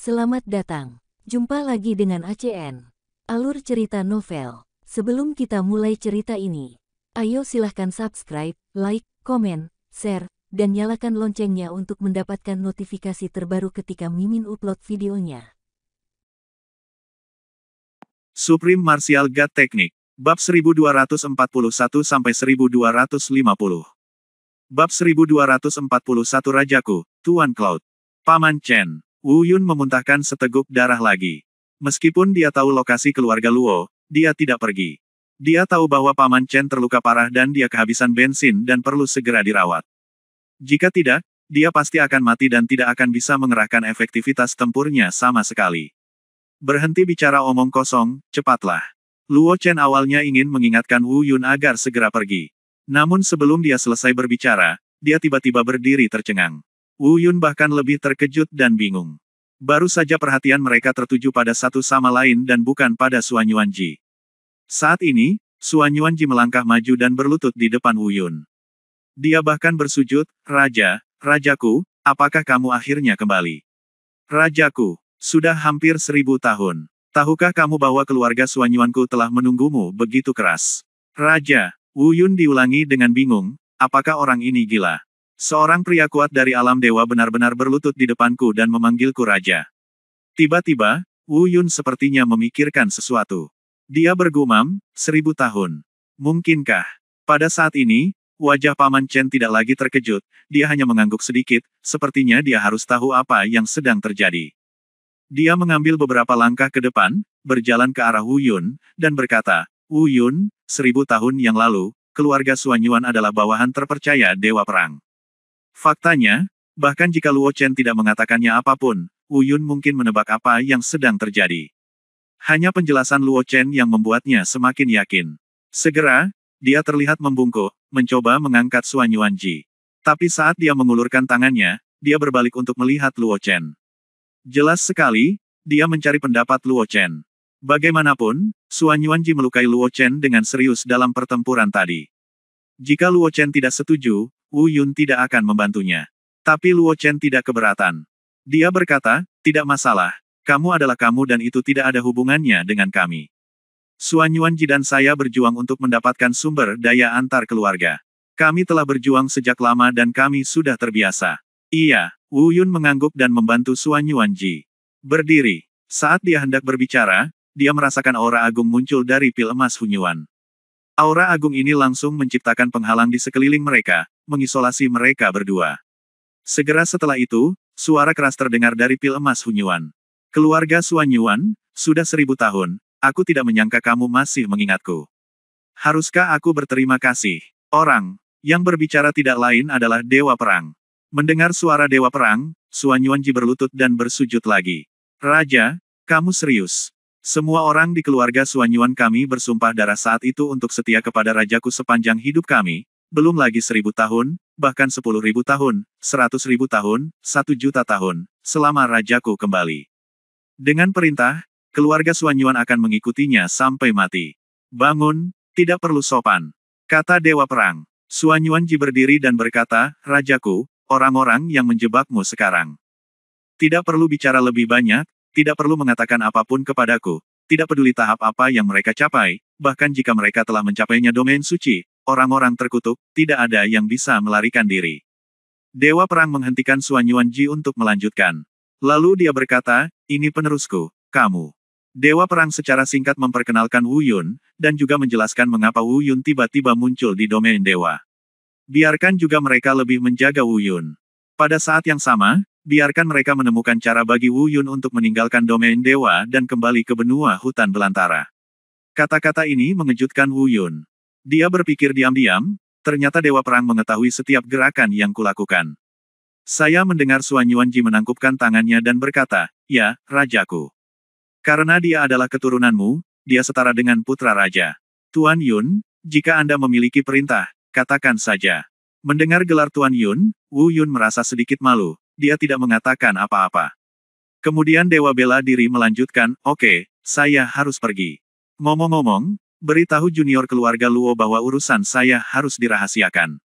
Selamat datang. Jumpa lagi dengan ACN. Alur cerita novel. Sebelum kita mulai cerita ini, ayo silahkan subscribe, like, komen, share, dan nyalakan loncengnya untuk mendapatkan notifikasi terbaru ketika Mimin upload videonya. Supreme Martial God Technique. Bab 1241-1250. Bab 1241 Rajaku, Tuan Cloud. Paman Chen. Wu Yun memuntahkan seteguk darah lagi. Meskipun dia tahu lokasi keluarga Luo, dia tidak pergi. Dia tahu bahwa Paman Chen terluka parah dan dia kehabisan bensin dan perlu segera dirawat. Jika tidak, dia pasti akan mati dan tidak akan bisa mengerahkan efektivitas tempurnya sama sekali. Berhenti bicara omong kosong, cepatlah. Luo Chen awalnya ingin mengingatkan Wu Yun agar segera pergi. Namun sebelum dia selesai berbicara, dia tiba-tiba berdiri tercengang. Wu Yun bahkan lebih terkejut dan bingung. Baru saja perhatian mereka tertuju pada satu sama lain dan bukan pada Suan Yuanji. Saat ini, Suan Yuanji melangkah maju dan berlutut di depan Wu Yun. Dia bahkan bersujud, Rajaku, apakah kamu akhirnya kembali? Rajaku, sudah hampir 1000 tahun. Tahukah kamu bahwa keluarga Suan Yuanku telah menunggumu begitu keras? Raja, Wu Yun diulangi dengan bingung, apakah orang ini gila? Seorang pria kuat dari alam dewa benar-benar berlutut di depanku dan memanggilku raja. Tiba-tiba, Wu Yun sepertinya memikirkan sesuatu. Dia bergumam, 1000 tahun. Mungkinkah? Pada saat ini, wajah Paman Chen tidak lagi terkejut, dia hanya mengangguk sedikit, sepertinya dia harus tahu apa yang sedang terjadi. Dia mengambil beberapa langkah ke depan, berjalan ke arah Wu Yun, dan berkata, Wu Yun, 1000 tahun yang lalu, keluarga Suan Yuan adalah bawahan terpercaya Dewa Perang. Faktanya, bahkan jika Luo Chen tidak mengatakannya apapun, Wu Yun mungkin menebak apa yang sedang terjadi. Hanya penjelasan Luo Chen yang membuatnya semakin yakin. Segera, dia terlihat membungkuk, mencoba mengangkat Suan Yuanji. Tapi saat dia mengulurkan tangannya, dia berbalik untuk melihat Luo Chen. Jelas sekali, dia mencari pendapat Luo Chen. Bagaimanapun, Suan Yuanji melukai Luo Chen dengan serius dalam pertempuran tadi. Jika Luo Chen tidak setuju, Wu Yun tidak akan membantunya. Tapi Luo Chen tidak keberatan. Dia berkata, tidak masalah, kamu adalah kamu dan itu tidak ada hubungannya dengan kami. Suan Yuanji dan saya berjuang untuk mendapatkan sumber daya antar keluarga. Kami telah berjuang sejak lama dan kami sudah terbiasa. Iya, Wu Yun mengangguk dan membantu Suan Yuanji berdiri. Saat dia hendak berbicara, dia merasakan aura agung muncul dari pil emas Hunyuan. Aura agung ini langsung menciptakan penghalang di sekeliling mereka, mengisolasi mereka berdua. Segera setelah itu, suara keras terdengar dari pil emas Hunyuan. Keluarga Suan Yuan, sudah 1000 tahun, aku tidak menyangka kamu masih mengingatku. Haruskah aku berterima kasih? Orang yang berbicara tidak lain adalah Dewa Perang. Mendengar suara Dewa Perang, Suan Yuanji berlutut dan bersujud lagi. Raja, kamu serius? Semua orang di keluarga Suan Yuan kami bersumpah darah saat itu untuk setia kepada rajaku sepanjang hidup kami, belum lagi 1000 tahun, bahkan 10.000 tahun, 100.000 tahun, 1.000.000 tahun, selama rajaku kembali. Dengan perintah, keluarga Suan Yuan akan mengikutinya sampai mati. Bangun, tidak perlu sopan, kata Dewa Perang. Suan Yuanji berdiri dan berkata, Rajaku, orang-orang yang menjebakmu sekarang. Tidak perlu bicara lebih banyak, tidak perlu mengatakan apapun kepadaku, tidak peduli tahap apa yang mereka capai, bahkan jika mereka telah mencapainya domain suci, orang-orang terkutuk, tidak ada yang bisa melarikan diri. Dewa Perang menghentikan Suan Yuanji untuk melanjutkan. Lalu dia berkata, ini penerusku, kamu. Dewa Perang secara singkat memperkenalkan Wu Yun, dan juga menjelaskan mengapa Wu Yun tiba-tiba muncul di domain dewa. Biarkan juga mereka lebih menjaga Wu Yun. Pada saat yang sama, biarkan mereka menemukan cara bagi Wu Yun untuk meninggalkan domain dewa dan kembali ke benua hutan belantara. Kata-kata ini mengejutkan Wu Yun. Dia berpikir diam-diam, ternyata Dewa Perang mengetahui setiap gerakan yang kulakukan. Saya mendengar Suan Yuanji menangkupkan tangannya dan berkata, ya, Rajaku. Karena dia adalah keturunanmu, dia setara dengan putra raja. Tuan Yun, jika Anda memiliki perintah, katakan saja. Mendengar gelar Tuan Yun, Wu Yun merasa sedikit malu. Dia tidak mengatakan apa-apa. Kemudian Dewa Bela Diri melanjutkan, oke, saya harus pergi. Ngomong-ngomong, beritahu junior keluarga Luo bahwa urusan saya harus dirahasiakan.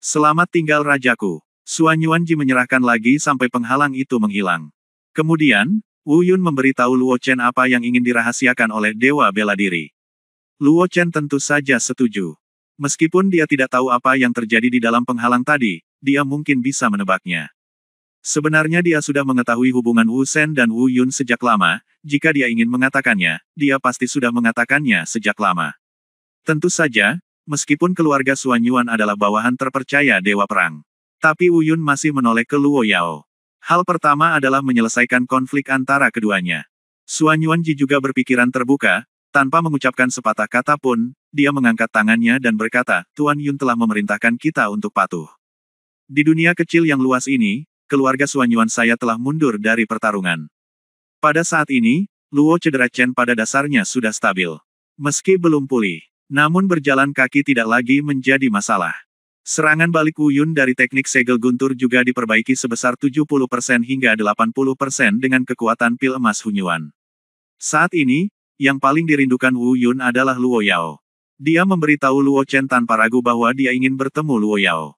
Selamat tinggal Rajaku. Suan Yuanji menyerahkan lagi sampai penghalang itu menghilang. Kemudian, Wu Yun memberitahu Luo Chen apa yang ingin dirahasiakan oleh Dewa Bela Diri. Luo Chen tentu saja setuju. Meskipun dia tidak tahu apa yang terjadi di dalam penghalang tadi, dia mungkin bisa menebaknya. Sebenarnya dia sudah mengetahui hubungan Wu Shen dan Wu Yun sejak lama, jika dia ingin mengatakannya, dia pasti sudah mengatakannya sejak lama. Tentu saja, meskipun keluarga Xuan Yuan adalah bawahan terpercaya Dewa Perang. Tapi Wu Yun masih menoleh ke Luo Yao. Hal pertama adalah menyelesaikan konflik antara keduanya. Xuan Yuanji juga berpikiran terbuka, tanpa mengucapkan sepatah kata pun, dia mengangkat tangannya dan berkata, Tuan Yun telah memerintahkan kita untuk patuh. Di dunia kecil yang luas ini, keluarga Xuan Yuan saya telah mundur dari pertarungan. Pada saat ini, Luo cedera Chen pada dasarnya sudah stabil. Meski belum pulih, namun berjalan kaki tidak lagi menjadi masalah. Serangan balik Wu Yun dari teknik segel guntur juga diperbaiki sebesar 70% hingga 80% dengan kekuatan pil emas Hunyuan. Saat ini, yang paling dirindukan Wu Yun adalah Luo Yao. Dia memberitahu Luo Chen tanpa ragu bahwa dia ingin bertemu Luo Yao.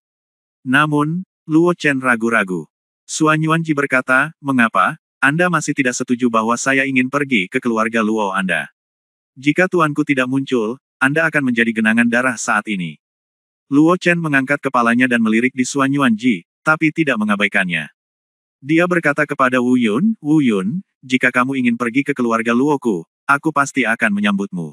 Namun, Luo Chen ragu-ragu. Xuan Yuanji berkata, mengapa, Anda masih tidak setuju bahwa saya ingin pergi ke keluarga Luo Anda? Jika tuanku tidak muncul, Anda akan menjadi genangan darah saat ini. Luo Chen mengangkat kepalanya dan melirik di Xuan Yuanji, tapi tidak mengabaikannya. Dia berkata kepada Wu Yun, jika kamu ingin pergi ke keluarga Luoku, aku pasti akan menyambutmu.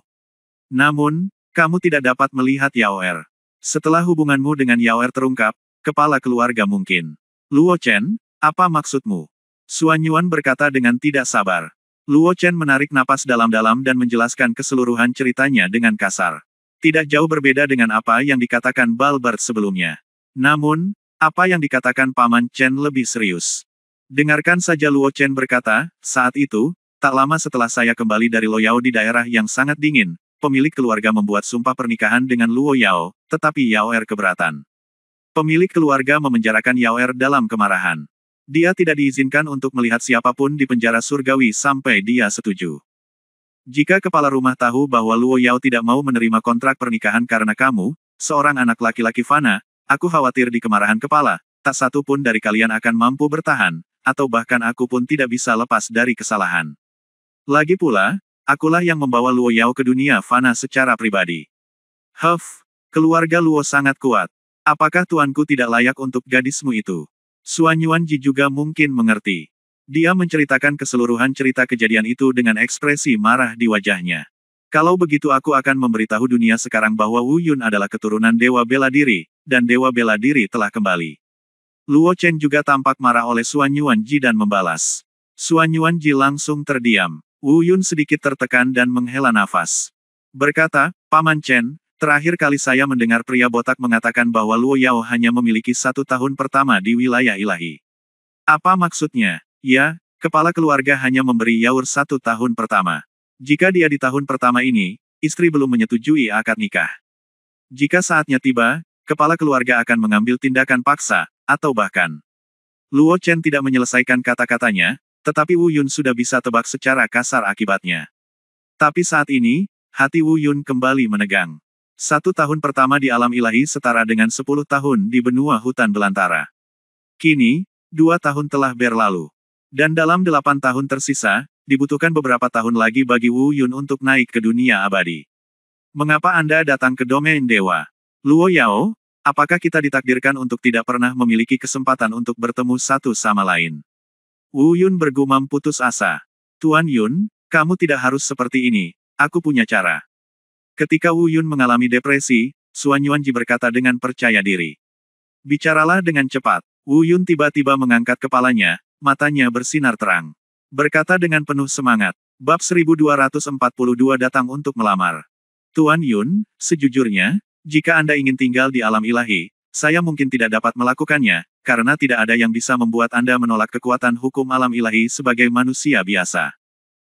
Namun, kamu tidak dapat melihat Yao Er. Setelah hubunganmu dengan Yao Er terungkap, kepala keluarga mungkin. Luo Chen, apa maksudmu? Xuan Yuan berkata dengan tidak sabar. Luo Chen menarik napas dalam-dalam dan menjelaskan keseluruhan ceritanya dengan kasar. Tidak jauh berbeda dengan apa yang dikatakan Balbert sebelumnya. Namun, apa yang dikatakan Paman Chen lebih serius. Dengarkan saja Luo Chen berkata, saat itu, tak lama setelah saya kembali dari Loyao di daerah yang sangat dingin, pemilik keluarga membuat sumpah pernikahan dengan Luo Yao, tetapi Yao Er keberatan. Pemilik keluarga memenjarakan Yao Er dalam kemarahan. Dia tidak diizinkan untuk melihat siapapun di penjara surgawi sampai dia setuju. Jika kepala rumah tahu bahwa Luo Yao tidak mau menerima kontrak pernikahan karena kamu, seorang anak laki-laki fana, aku khawatir di kemarahan kepala, tak satu pun dari kalian akan mampu bertahan, atau bahkan aku pun tidak bisa lepas dari kesalahan. Lagi pula, akulah yang membawa Luo Yao ke dunia fana secara pribadi. Keluarga Luo sangat kuat. Apakah tuanku tidak layak untuk gadismu itu? Xuan Yuanji juga mungkin mengerti. Dia menceritakan keseluruhan cerita kejadian itu dengan ekspresi marah di wajahnya. Kalau begitu aku akan memberitahu dunia sekarang bahwa Wu Yun adalah keturunan Dewa Bela Diri, dan Dewa Bela Diri telah kembali. Luo Chen juga tampak marah oleh Xuan Yuanji dan membalas. Xuan Yuanji langsung terdiam. Wu Yun sedikit tertekan dan menghela nafas. Berkata, Paman Chen, terakhir kali saya mendengar pria botak mengatakan bahwa Luo Yao hanya memiliki 1 tahun pertama di wilayah ilahi. Apa maksudnya? Ya, kepala keluarga hanya memberi Yaur 1 tahun pertama. Jika dia di tahun pertama ini, istri belum menyetujui akad nikah. Jika saatnya tiba, kepala keluarga akan mengambil tindakan paksa, atau bahkan. Luo Chen tidak menyelesaikan kata-katanya, tetapi Wu Yun sudah bisa tebak secara kasar akibatnya. Tapi saat ini, hati Wu Yun kembali menegang. 1 tahun pertama di alam ilahi setara dengan 10 tahun di benua hutan belantara. Kini, 2 tahun telah berlalu. Dan dalam 8 tahun tersisa, dibutuhkan beberapa tahun lagi bagi Wu Yun untuk naik ke dunia abadi. Mengapa Anda datang ke domain dewa? Luo Yao, apakah kita ditakdirkan untuk tidak pernah memiliki kesempatan untuk bertemu satu sama lain? Wu Yun bergumam putus asa. Tuan Yun, kamu tidak harus seperti ini, aku punya cara. Ketika Wu Yun mengalami depresi, Xuan Yuanji berkata dengan percaya diri. Bicaralah dengan cepat. Wu Yun tiba-tiba mengangkat kepalanya, matanya bersinar terang. Berkata dengan penuh semangat, bab 1242 datang untuk melamar. Tuan Yun, sejujurnya, jika Anda ingin tinggal di alam ilahi, saya mungkin tidak dapat melakukannya, karena tidak ada yang bisa membuat Anda menolak kekuatan hukum alam ilahi sebagai manusia biasa.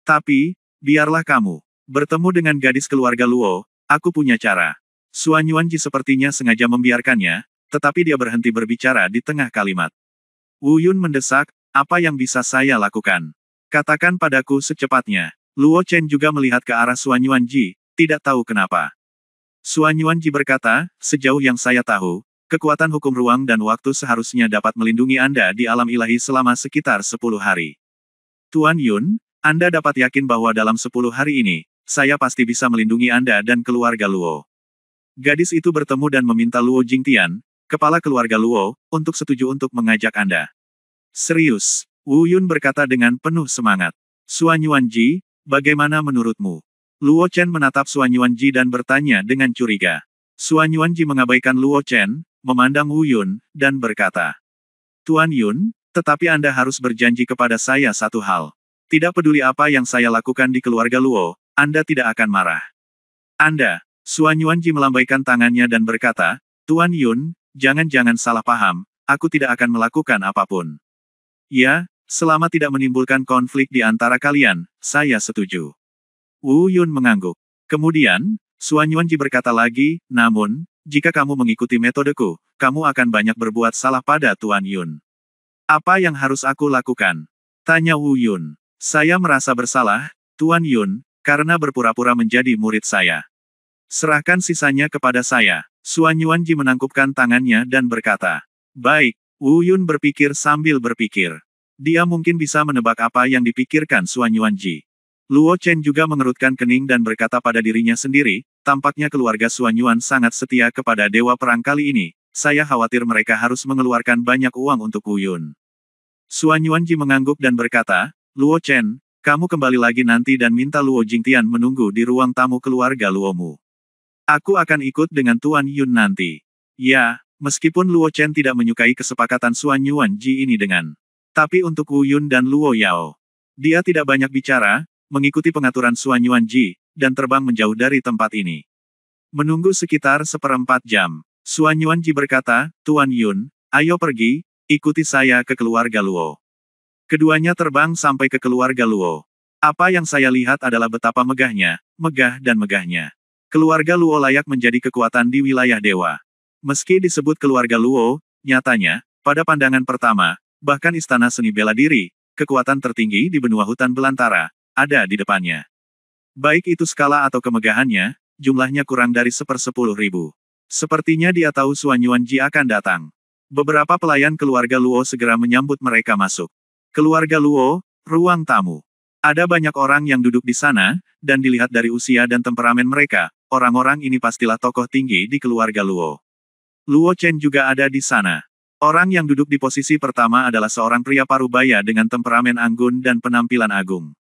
Tapi, biarlah kamu bertemu dengan gadis keluarga Luo, aku punya cara. Xuan Yuanji sepertinya sengaja membiarkannya, tetapi dia berhenti berbicara di tengah kalimat. Wu Yun mendesak, apa yang bisa saya lakukan? Katakan padaku secepatnya. Luo Chen juga melihat ke arah Xuan Yuanji, tidak tahu kenapa. Xuan Yuanji berkata, sejauh yang saya tahu, kekuatan hukum ruang dan waktu seharusnya dapat melindungi Anda di alam ilahi selama sekitar 10 hari. Tuan Yun, Anda dapat yakin bahwa dalam 10 hari ini, saya pasti bisa melindungi Anda dan keluarga Luo. Gadis itu bertemu dan meminta Luo Jingtian, kepala keluarga Luo, untuk setuju untuk mengajak Anda. Serius, Wu Yun berkata dengan penuh semangat. Suan Yuanji, bagaimana menurutmu? Luo Chen menatap Suan Yuanji dan bertanya dengan curiga. Suan Yuanji mengabaikan Luo Chen, memandang Wu Yun, dan berkata, Tuan Yun, tetapi Anda harus berjanji kepada saya satu hal. Tidak peduli apa yang saya lakukan di keluarga Luo, Anda tidak akan marah. Anda, Suan Yuanji melambaikan tangannya dan berkata, Tuan Yun, jangan-jangan salah paham, aku tidak akan melakukan apapun. Ya, selama tidak menimbulkan konflik di antara kalian, saya setuju. Wu Yun mengangguk. Kemudian, Suan Yuanji berkata lagi, namun, jika kamu mengikuti metodeku, kamu akan banyak berbuat salah pada Tuan Yun. Apa yang harus aku lakukan? Tanya Wu Yun. Saya merasa bersalah, Tuan Yun, karena berpura-pura menjadi murid saya. Serahkan sisanya kepada saya. Suan Yuanji menangkupkan tangannya dan berkata, baik, Wu Yun berpikir sambil berpikir. Dia mungkin bisa menebak apa yang dipikirkan Suan Yuanji. Luo Chen juga mengerutkan kening dan berkata pada dirinya sendiri, tampaknya keluarga Suan Yuan sangat setia kepada Dewa Perang kali ini, saya khawatir mereka harus mengeluarkan banyak uang untuk Wu Yun. Suan Yuanji mengangguk dan berkata, Luo Chen, kamu kembali lagi nanti dan minta Luo Jingtian menunggu di ruang tamu keluarga Luomu. Aku akan ikut dengan Tuan Yun nanti. Ya, meskipun Luo Chen tidak menyukai kesepakatan Suan Yuanji ini dengan. Tapi untuk Wu Yun dan Luo Yao, dia tidak banyak bicara, mengikuti pengaturan Suan Yuanji, dan terbang menjauh dari tempat ini. Menunggu sekitar 1/4 jam. Suan Yuanji berkata, Tuan Yun, ayo pergi, ikuti saya ke keluarga Luo. Keduanya terbang sampai ke keluarga Luo. Apa yang saya lihat adalah betapa megahnya, megah dan megahnya. Keluarga Luo layak menjadi kekuatan di wilayah dewa. Meski disebut keluarga Luo, nyatanya, pada pandangan pertama, bahkan istana seni bela diri, kekuatan tertinggi di benua hutan belantara, ada di depannya. Baik itu skala atau kemegahannya, jumlahnya kurang dari 1/10.000. Sepertinya dia tahu Suan Yuanji akan datang. Beberapa pelayan keluarga Luo segera menyambut mereka masuk. Keluarga Luo, ruang tamu. Ada banyak orang yang duduk di sana, dan dilihat dari usia dan temperamen mereka, orang-orang ini pastilah tokoh tinggi di keluarga Luo. Luo Chen juga ada di sana. Orang yang duduk di posisi pertama adalah seorang pria parubaya dengan temperamen anggun dan penampilan agung.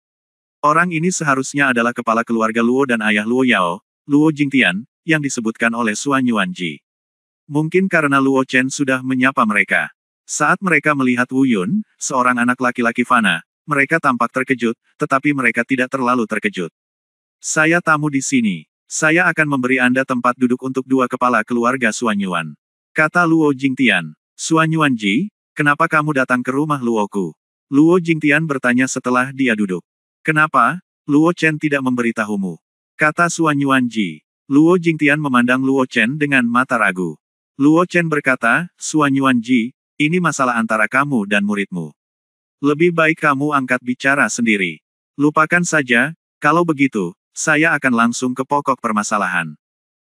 Orang ini seharusnya adalah kepala keluarga Luo dan ayah Luo Yao, Luo Jingtian, yang disebutkan oleh Suan Yuanji. Mungkin karena Luo Chen sudah menyapa mereka. Saat mereka melihat Wu Yun, seorang anak laki-laki fana, mereka tampak terkejut, tetapi mereka tidak terlalu terkejut. Saya tamu di sini. Saya akan memberi Anda tempat duduk untuk 2 kepala keluarga Suan Yuan. Kata Luo Jingtian. Suan Yuanji, kenapa kamu datang ke rumah Luoku? Luo Jingtian bertanya setelah dia duduk. Kenapa, Luo Chen tidak memberitahumu? Kata Suan Yuanji. Luo Jingtian memandang Luo Chen dengan mata ragu. Luo Chen berkata, Suan Yuanji, ini masalah antara kamu dan muridmu. Lebih baik kamu angkat bicara sendiri. Lupakan saja, kalau begitu, saya akan langsung ke pokok permasalahan.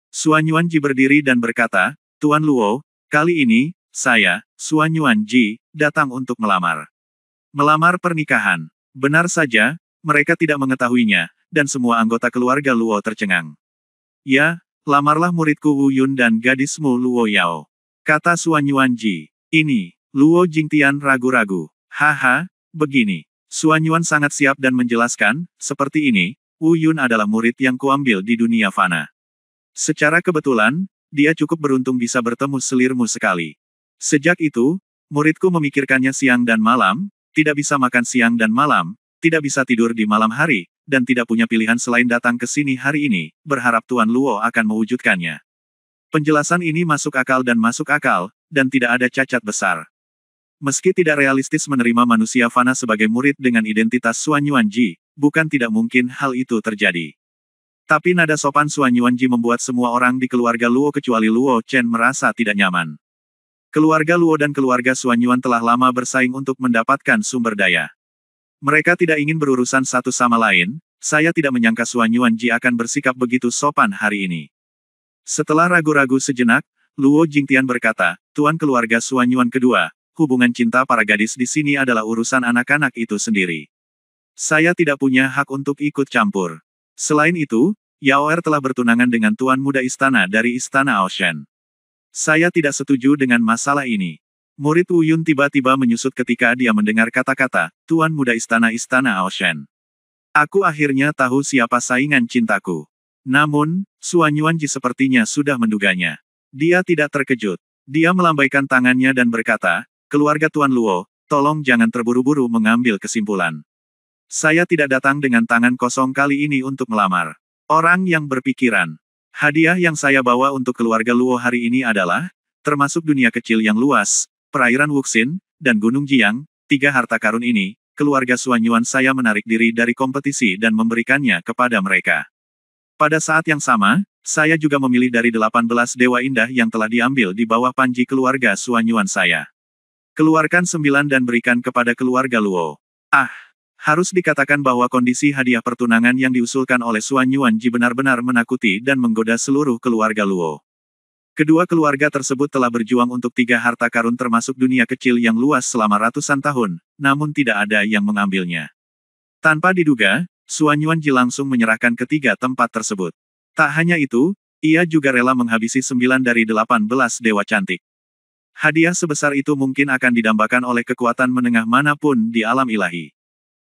Suan Yuanji berdiri dan berkata, Tuan Luo, kali ini, saya, Suan Yuanji, datang untuk melamar. Melamar pernikahan. Benar saja, mereka tidak mengetahuinya, dan semua anggota keluarga Luo tercengang. Ya, lamarlah muridku Wu Yun dan gadismu Luo Yao. Kata Suan Yuanji. Ini, Luo Jingtian ragu-ragu. Haha, begini. Suan Yuan sangat siap dan menjelaskan, seperti ini, Wu Yun adalah murid yang kuambil di dunia fana. Secara kebetulan, dia cukup beruntung bisa bertemu selirmu sekali. Sejak itu, muridku memikirkannya siang dan malam, tidak bisa makan siang dan malam, tidak bisa tidur di malam hari, dan tidak punya pilihan selain datang ke sini hari ini, berharap Tuan Luo akan mewujudkannya. Penjelasan ini masuk akal, dan tidak ada cacat besar. Meski tidak realistis menerima manusia fana sebagai murid dengan identitas Suan Yuanji, bukan tidak mungkin hal itu terjadi. Tapi nada sopan Suan Yuanji membuat semua orang di keluarga Luo kecuali Luo Chen merasa tidak nyaman. Keluarga Luo dan keluarga Suan Yuan telah lama bersaing untuk mendapatkan sumber daya. Mereka tidak ingin berurusan satu sama lain, saya tidak menyangka Suan Yuanji akan bersikap begitu sopan hari ini. Setelah ragu-ragu sejenak, Luo Jingtian berkata, Tuan keluarga Suan Yuan kedua, hubungan cinta para gadis di sini adalah urusan anak-anak itu sendiri. Saya tidak punya hak untuk ikut campur. Selain itu, Yaoer telah bertunangan dengan Tuan Muda Istana dari Istana Aoshen. Saya tidak setuju dengan masalah ini. Murid Wu Yun tiba-tiba menyusut ketika dia mendengar kata-kata, Tuan Muda Istana Aoshen. Aku akhirnya tahu siapa saingan cintaku. Namun, Suan Yuanji sepertinya sudah menduganya. Dia tidak terkejut. Dia melambaikan tangannya dan berkata, keluarga Tuan Luo, tolong jangan terburu-buru mengambil kesimpulan. Saya tidak datang dengan tangan kosong kali ini untuk melamar orang yang berpikiran. Hadiah yang saya bawa untuk keluarga Luo hari ini adalah, termasuk dunia kecil yang luas, perairan Wuxin, dan Gunung Jiang, 3 harta karun ini, keluarga Suan Yuan saya menarik diri dari kompetisi dan memberikannya kepada mereka. Pada saat yang sama, saya juga memilih dari 18 dewa indah yang telah diambil di bawah panji keluarga Suan Yuan saya. Keluarkan 9 dan berikan kepada keluarga Luo. Harus dikatakan bahwa kondisi hadiah pertunangan yang diusulkan oleh Suan Yuanji benar-benar menakuti dan menggoda seluruh keluarga Luo. Kedua keluarga tersebut telah berjuang untuk 3 harta karun termasuk dunia kecil yang luas selama ratusan tahun, namun tidak ada yang mengambilnya. Tanpa diduga, Suan Yuanji langsung menyerahkan ketiga tempat tersebut. Tak hanya itu, ia juga rela menghabisi 9 dari 18 dewa cantik. Hadiah sebesar itu mungkin akan didambakan oleh kekuatan menengah manapun di alam ilahi.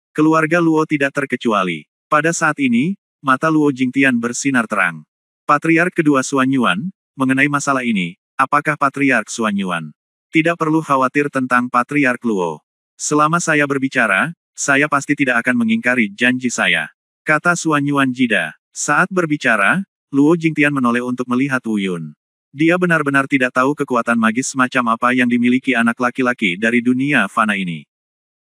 Keluarga Luo tidak terkecuali. Pada saat ini, mata Luo Jingtian bersinar terang. Patriark kedua Suan Yuan, mengenai masalah ini, apakah Patriark Suan Yuan? Tidak perlu khawatir tentang Patriark Luo. Selama saya berbicara, saya pasti tidak akan mengingkari janji saya. Kata Suan Yuan jida. Saat berbicara, Luo Jingtian menoleh untuk melihat Wu Yun. Dia benar-benar tidak tahu kekuatan magis semacam apa yang dimiliki anak laki-laki dari dunia fana ini.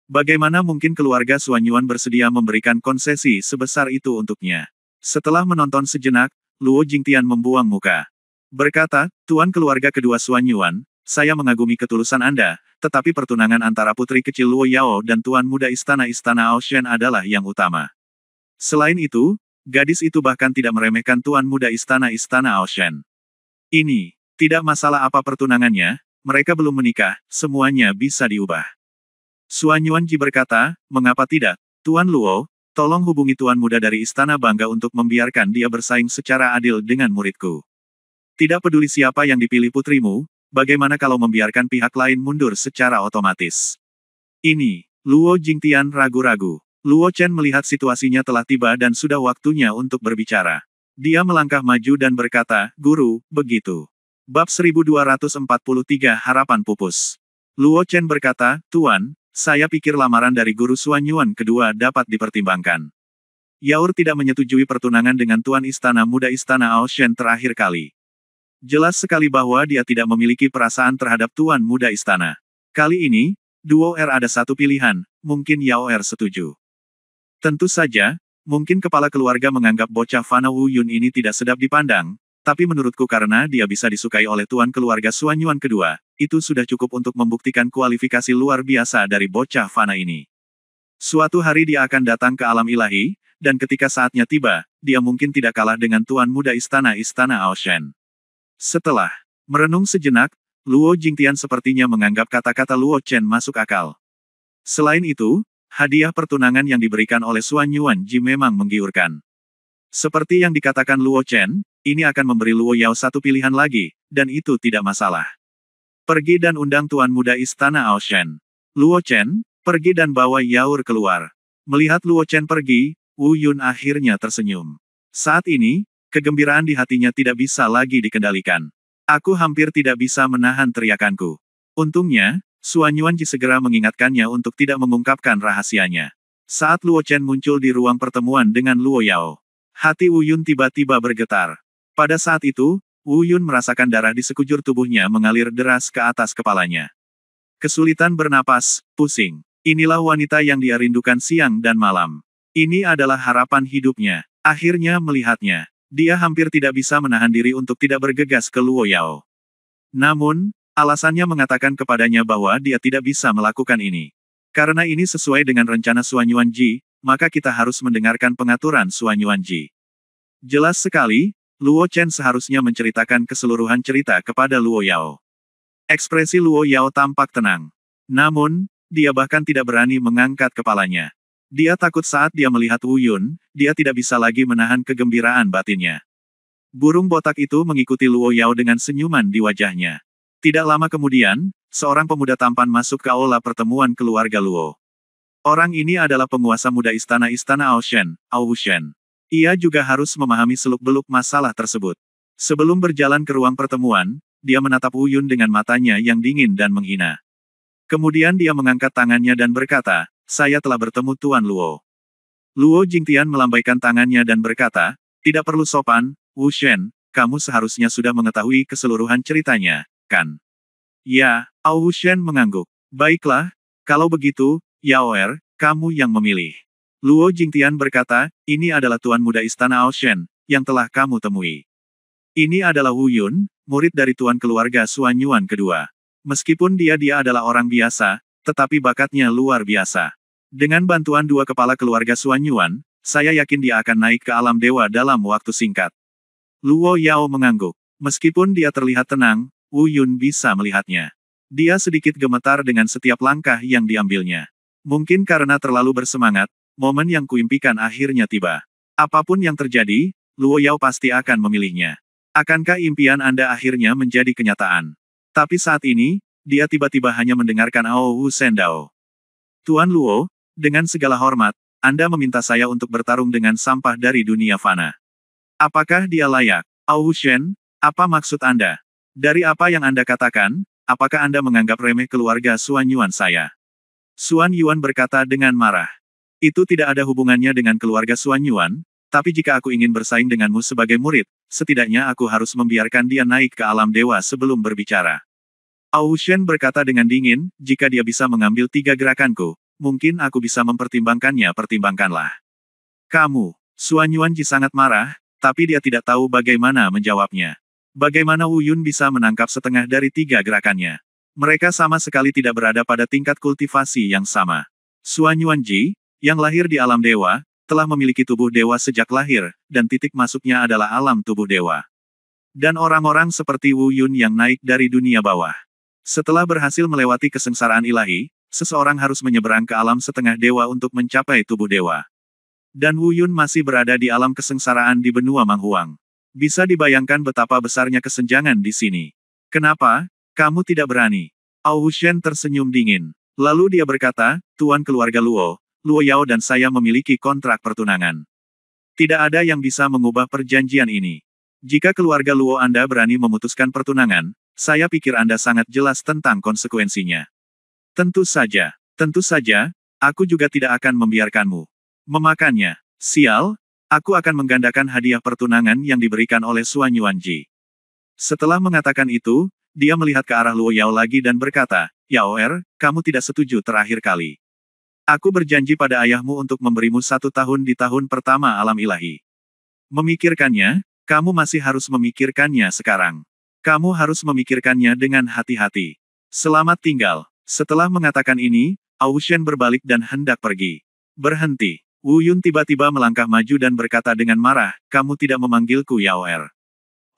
Bagaimana mungkin keluarga Suan Yuan bersedia memberikan konsesi sebesar itu untuknya? Setelah menonton sejenak, Luo Jingtian membuang muka. Berkata, Tuan keluarga kedua Suan Yuan, saya mengagumi ketulusan Anda, tetapi pertunangan antara putri kecil Luo Yao dan Tuan Muda Istana Aoshen adalah yang utama. Selain itu, gadis itu bahkan tidak meremehkan Tuan Muda Istana Aoshen. Ini, tidak masalah apa pertunangannya, mereka belum menikah, semuanya bisa diubah. Suan Yuanji berkata, mengapa tidak, Tuan Luo, tolong hubungi Tuan Muda dari Istana Bangga untuk membiarkan dia bersaing secara adil dengan muridku. Tidak peduli siapa yang dipilih putrimu, bagaimana kalau membiarkan pihak lain mundur secara otomatis? Ini, Luo Jingtian ragu-ragu. Luo Chen melihat situasinya telah tiba dan sudah waktunya untuk berbicara. Dia melangkah maju dan berkata, Guru, begitu. Bab 1243 Harapan Pupus. Luo Chen berkata, Tuan, saya pikir lamaran dari Guru Suan Yuan kedua dapat dipertimbangkan. Yaoer tidak menyetujui pertunangan dengan Tuan Istana Muda Istana Aoshen terakhir kali. Jelas sekali bahwa dia tidak memiliki perasaan terhadap Tuan Muda Istana. Kali ini, duo ada satu pilihan, mungkin Yaoer setuju. Tentu saja, mungkin kepala keluarga menganggap bocah fana Wu Yun ini tidak sedap dipandang, tapi menurutku karena dia bisa disukai oleh Tuan keluarga Suan Yuan kedua, itu sudah cukup untuk membuktikan kualifikasi luar biasa dari bocah fana ini. Suatu hari dia akan datang ke alam ilahi, dan ketika saatnya tiba, dia mungkin tidak kalah dengan Tuan Muda Istana Aoshen. Setelah merenung sejenak, Luo Jingtian sepertinya menganggap kata-kata Luo Chen masuk akal. Selain itu, hadiah pertunangan yang diberikan oleh Suan Yuanji memang menggiurkan. Seperti yang dikatakan Luo Chen, ini akan memberi Luo Yao satu pilihan lagi, dan itu tidak masalah. Pergi dan undang Tuan Muda Istana Aoshen. Luo Chen, pergi dan bawa Yaoer keluar. Melihat Luo Chen pergi, Wu Yun akhirnya tersenyum. Saat ini, kegembiraan di hatinya tidak bisa lagi dikendalikan. Aku hampir tidak bisa menahan teriakanku. Untungnya, Suan Yuanji segera mengingatkannya untuk tidak mengungkapkan rahasianya. Saat Luo Chen muncul di ruang pertemuan dengan Luo Yao, hati Wu Yun tiba-tiba bergetar. Pada saat itu, Wu Yun merasakan darah di sekujur tubuhnya mengalir deras ke atas kepalanya. Kesulitan bernapas, pusing. Inilah wanita yang dia rindukan siang dan malam. Ini adalah harapan hidupnya. Akhirnya melihatnya. Dia hampir tidak bisa menahan diri untuk tidak bergegas ke Luo Yao. Namun, alasannya mengatakan kepadanya bahwa dia tidak bisa melakukan ini. Karena ini sesuai dengan rencana Suan Yuanji, maka kita harus mendengarkan pengaturan Suan Yuanji. Jelas sekali, Luo Chen seharusnya menceritakan keseluruhan cerita kepada Luo Yao. Ekspresi Luo Yao tampak tenang. Namun, dia bahkan tidak berani mengangkat kepalanya. Dia takut saat dia melihat Wu Yun, dia tidak bisa lagi menahan kegembiraan batinnya. Burung botak itu mengikuti Luo Yao dengan senyuman di wajahnya. Tidak lama kemudian, seorang pemuda tampan masuk ke aula pertemuan keluarga Luo. Orang ini adalah penguasa muda istana-istana Aoshen, Ao Wushen. Ia juga harus memahami seluk-beluk masalah tersebut. Sebelum berjalan ke ruang pertemuan, dia menatap Wu Yun dengan matanya yang dingin dan menghina. Kemudian dia mengangkat tangannya dan berkata, "Saya telah bertemu Tuan Luo." Luo Jingtian melambaikan tangannya dan berkata, "Tidak perlu sopan, Wu Shen, kamu seharusnya sudah mengetahui keseluruhan ceritanya, kan?" "Ya," Ao Wushen mengangguk. "Baiklah, kalau begitu, Yao Er, kamu yang memilih." Luo Jingtian berkata, "Ini adalah Tuan Muda Istana Aoshen, yang telah kamu temui. Ini adalah Wu Yun, murid dari Tuan keluarga Xuan Yuan kedua. Meskipun dia adalah orang biasa, tetapi bakatnya luar biasa. Dengan bantuan dua kepala keluarga Xuan Yuan, saya yakin dia akan naik ke alam dewa dalam waktu singkat." Luo Yao mengangguk. Meskipun dia terlihat tenang, Wu Yun bisa melihatnya. Dia sedikit gemetar dengan setiap langkah yang diambilnya. Mungkin karena terlalu bersemangat, momen yang kuimpikan akhirnya tiba. Apapun yang terjadi, Luo Yao pasti akan memilihnya. Akankah impian Anda akhirnya menjadi kenyataan? Tapi saat ini, dia tiba-tiba hanya mendengarkan Ao Wu Sendao. "Tuan Luo, dengan segala hormat, Anda meminta saya untuk bertarung dengan sampah dari dunia fana. Apakah dia layak? Ao Wu Shen, apa maksud Anda? Dari apa yang Anda katakan, apakah Anda menganggap remeh keluarga Xuan Yuan saya?" Xuan Yuan berkata dengan marah. "Itu tidak ada hubungannya dengan keluarga Xuan Yuan, tapi jika aku ingin bersaing denganmu sebagai murid, setidaknya aku harus membiarkan dia naik ke alam dewa sebelum berbicara." Ao Wushen berkata dengan dingin, "Jika dia bisa mengambil 3 gerakanku, mungkin aku bisa mempertimbangkannya, pertimbangkanlah." "Kamu." Xuan Yuanji sangat marah, tapi dia tidak tahu bagaimana menjawabnya. Bagaimana Wu Yun bisa menangkap setengah dari 3 gerakannya? Mereka sama sekali tidak berada pada tingkat kultivasi yang sama. Xuan Yuanji, yang lahir di alam dewa, telah memiliki tubuh dewa sejak lahir, dan titik masuknya adalah alam tubuh dewa. Dan orang-orang seperti Wu Yun yang naik dari dunia bawah. Setelah berhasil melewati kesengsaraan ilahi, seseorang harus menyeberang ke alam setengah dewa untuk mencapai tubuh dewa. Dan Wu Yun masih berada di alam kesengsaraan di benua Manghuang. Bisa dibayangkan betapa besarnya kesenjangan di sini. "Kenapa, kamu tidak berani?" Ao Wushen tersenyum dingin. Lalu dia berkata, "Tuan keluarga Luo, Luo Yao dan saya memiliki kontrak pertunangan. Tidak ada yang bisa mengubah perjanjian ini. Jika keluarga Luo Anda berani memutuskan pertunangan, saya pikir Anda sangat jelas tentang konsekuensinya." Tentu saja, aku juga tidak akan membiarkanmu memakannya. Sial, aku akan menggandakan hadiah pertunangan yang diberikan oleh Xuan Yuanji." Setelah mengatakan itu, dia melihat ke arah Luo Yao lagi dan berkata, "Yao Er, kamu tidak setuju terakhir kali. Aku berjanji pada ayahmu untuk memberimu 1 tahun di tahun pertama alam ilahi. Memikirkannya, kamu masih harus memikirkannya sekarang. Kamu harus memikirkannya dengan hati-hati. Selamat tinggal." Setelah mengatakan ini, Ao Wushen berbalik dan hendak pergi. "Berhenti." Wu Yun tiba-tiba melangkah maju dan berkata dengan marah, "Kamu tidak memanggilku Yao Er."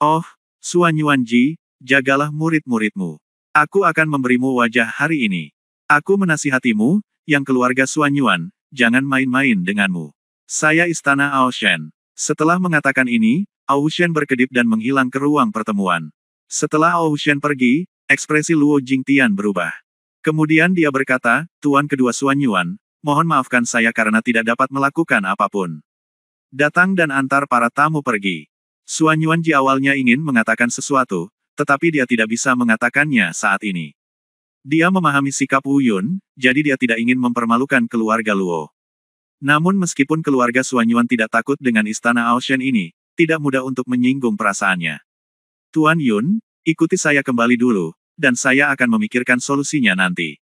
"Oh, Xuan Yuanji, jagalah murid-muridmu. Aku akan memberimu wajah hari ini. Aku menasihatimu, yang keluarga Xuan Yuan, jangan main-main denganmu. Saya Istana Aoshen." Setelah mengatakan ini, Ao Wushen berkedip dan menghilang ke ruang pertemuan. Setelah Ao Wushen pergi, ekspresi Luo Jingtian berubah. Kemudian dia berkata, "Tuan kedua Xuan Yuan, mohon maafkan saya karena tidak dapat melakukan apapun." Datang dan antar para tamu pergi. Xuan Yuanji awalnya ingin mengatakan sesuatu, tetapi dia tidak bisa mengatakannya saat ini. Dia memahami sikap Wu Yun, jadi dia tidak ingin mempermalukan keluarga Luo. Namun meskipun keluarga Xuan Yuan tidak takut dengan istana Aoshen ini, tidak mudah untuk menyinggung perasaannya. "Tuan Yun, ikuti saya kembali dulu, dan saya akan memikirkan solusinya nanti."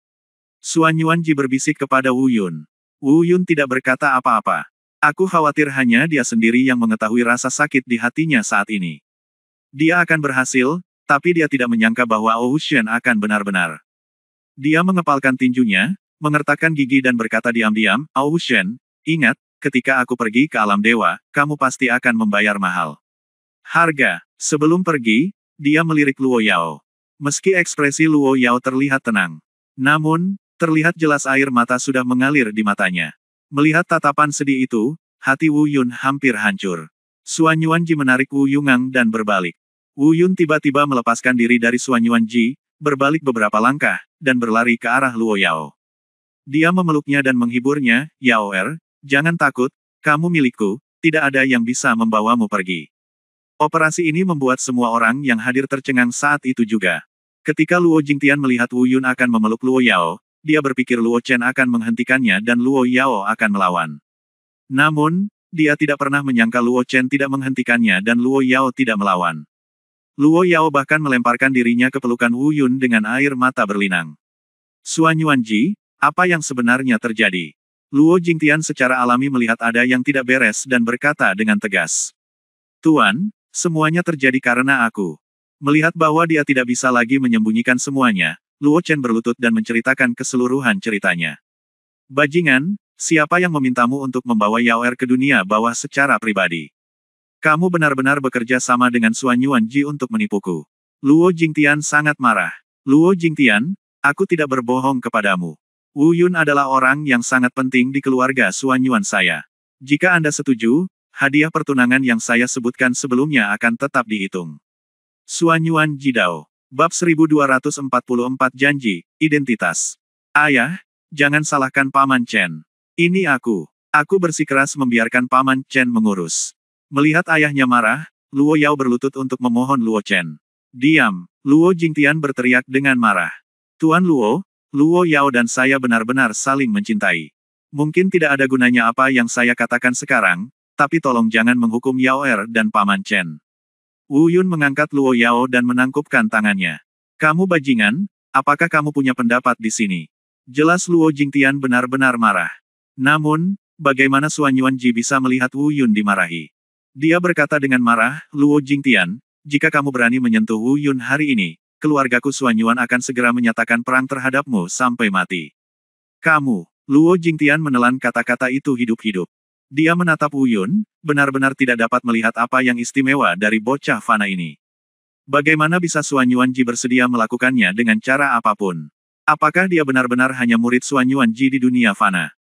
Xuan Yuanji berbisik kepada Wu Yun. Wu Yun tidak berkata apa-apa. "Aku khawatir hanya dia sendiri yang mengetahui rasa sakit di hatinya saat ini. Dia akan berhasil, tapi dia tidak menyangka bahwa Ao Wushen akan benar-benar." Dia mengepalkan tinjunya, mengertakkan gigi dan berkata diam-diam, "Ao Wushen, ingat, ketika aku pergi ke alam dewa, kamu pasti akan membayar mahal harga." Sebelum pergi, dia melirik Luo Yao. Meski ekspresi Luo Yao terlihat tenang, namun, terlihat jelas air mata sudah mengalir di matanya. Melihat tatapan sedih itu, hati Wu Yun hampir hancur. Suan Yuanji menarik Wu Yungang dan berbalik. Wu Yun tiba-tiba melepaskan diri dari Suan Yuanji, berbalik beberapa langkah, dan berlari ke arah Luo Yao. Dia memeluknya dan menghiburnya, "Yao Er, jangan takut, kamu milikku, tidak ada yang bisa membawamu pergi." Operasi ini membuat semua orang yang hadir tercengang saat itu juga. Ketika Luo Jingtian melihat Wu Yun akan memeluk Luo Yao, dia berpikir Luo Chen akan menghentikannya dan Luo Yao akan melawan. Namun, dia tidak pernah menyangka Luo Chen tidak menghentikannya dan Luo Yao tidak melawan. Luo Yao bahkan melemparkan dirinya ke pelukan Wu Yun dengan air mata berlinang. "Suan Yuanji, apa yang sebenarnya terjadi?" Luo Jingtian secara alami melihat ada yang tidak beres dan berkata dengan tegas. "Tuan, semuanya terjadi karena aku." Melihat bahwa dia tidak bisa lagi menyembunyikan semuanya, Luo Chen berlutut dan menceritakan keseluruhan ceritanya. "Bajingan, siapa yang memintamu untuk membawa Yao Er ke dunia bawah secara pribadi? Kamu benar-benar bekerja sama dengan Suan Yuanji untuk menipuku." Luo Jingtian sangat marah. "Luo Jingtian, aku tidak berbohong kepadamu. Wu Yun adalah orang yang sangat penting di keluarga Suan Yuan saya. Jika Anda setuju, hadiah pertunangan yang saya sebutkan sebelumnya akan tetap dihitung." Suan Yuan Jidao. Bab 1244 Janji, Identitas. "Ayah, jangan salahkan Paman Chen. Ini aku. Aku bersikeras membiarkan Paman Chen mengurus." Melihat ayahnya marah, Luo Yao berlutut untuk memohon Luo Chen. "Diam!" Luo Jingtian berteriak dengan marah. "Tuan Luo, Luo Yao dan saya benar-benar saling mencintai. Mungkin tidak ada gunanya apa yang saya katakan sekarang, tapi tolong jangan menghukum Yao Er dan Paman Chen." Wu Yun mengangkat Luo Yao dan menangkupkan tangannya. "Kamu bajingan, apakah kamu punya pendapat di sini?" Jelas Luo Jingtian benar-benar marah. Namun, bagaimana Suan Yuanji bisa melihat Wu Yun dimarahi? Dia berkata dengan marah, "Luo Jingtian, jika kamu berani menyentuh Wu Yun hari ini, keluargaku Suan Yuan akan segera menyatakan perang terhadapmu sampai mati." "Kamu." Luo Jingtian menelan kata-kata itu hidup-hidup. Dia menatap Wu Yun, benar-benar tidak dapat melihat apa yang istimewa dari bocah fana ini. Bagaimana bisa Suan Yuanji bersedia melakukannya dengan cara apapun? Apakah dia benar-benar hanya murid Suan Yuanji di dunia fana?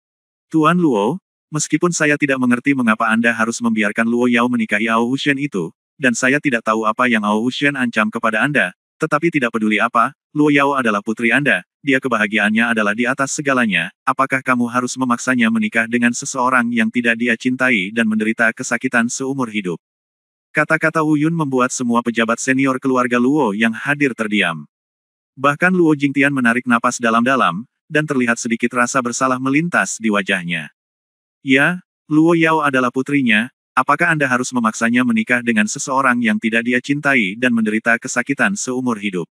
"Tuan Luo, meskipun saya tidak mengerti mengapa Anda harus membiarkan Luo Yao menikahi Ao Hushen itu, dan saya tidak tahu apa yang Ao Hushen ancam kepada Anda, tetapi tidak peduli apa, Luo Yao adalah putri Anda, dia kebahagiaannya adalah di atas segalanya, apakah kamu harus memaksanya menikah dengan seseorang yang tidak dia cintai dan menderita kesakitan seumur hidup?" Kata-kata Wu Yun membuat semua pejabat senior keluarga Luo yang hadir terdiam. Bahkan Luo Jingtian menarik napas dalam-dalam, dan terlihat sedikit rasa bersalah melintas di wajahnya. "Ya, Luo Yao adalah putrinya, apakah Anda harus memaksanya menikah dengan seseorang yang tidak dia cintai dan menderita kesakitan seumur hidup?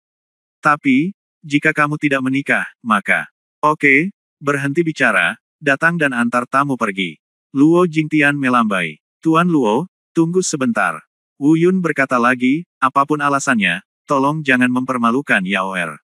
Tapi, jika kamu tidak menikah, maka..." "Oke, berhenti bicara, datang dan antar tamu pergi." Luo Jingtian melambai. "Tuan Luo, tunggu sebentar." Wu Yun berkata lagi, "Apapun alasannya, tolong jangan mempermalukan Yao Er.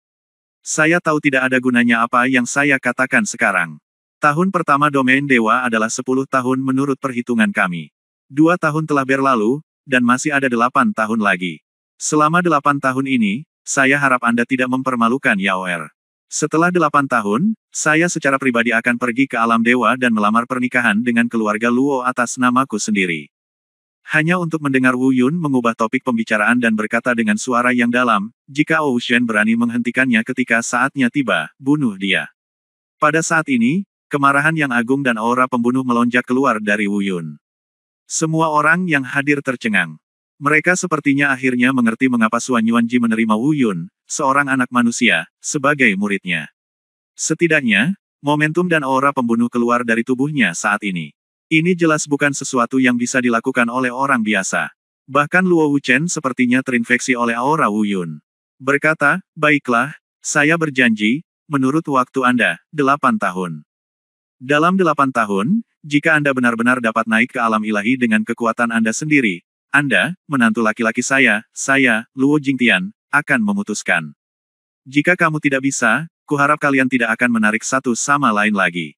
Saya tahu tidak ada gunanya apa yang saya katakan sekarang. Tahun pertama domain dewa adalah 10 tahun menurut perhitungan kami. 2 tahun telah berlalu, dan masih ada 8 tahun lagi. Selama 8 tahun ini, saya harap Anda tidak mempermalukan Yao Er. Setelah 8 tahun, saya secara pribadi akan pergi ke alam dewa dan melamar pernikahan dengan keluarga Luo atas namaku sendiri." Hanya untuk mendengar Wu Yun mengubah topik pembicaraan dan berkata dengan suara yang dalam, "Jika Ao Shen berani menghentikannya ketika saatnya tiba, bunuh dia." Pada saat ini, kemarahan yang agung dan aura pembunuh melonjak keluar dari Wu Yun. Semua orang yang hadir tercengang. Mereka sepertinya akhirnya mengerti mengapa Suan Yuanji menerima Wu Yun, seorang anak manusia, sebagai muridnya. Setidaknya, momentum dan aura pembunuh keluar dari tubuhnya saat ini. Ini jelas bukan sesuatu yang bisa dilakukan oleh orang biasa. Bahkan Luo Wuchen sepertinya terinfeksi oleh aura Wu Yun. Berkata, "Baiklah, saya berjanji, menurut waktu Anda, 8 tahun. Dalam 8 tahun, jika Anda benar-benar dapat naik ke alam ilahi dengan kekuatan Anda sendiri, Anda, menantu laki-laki saya, Luo Jingtian, akan memutuskan. Jika kamu tidak bisa, kuharap kalian tidak akan menarik satu sama lain lagi."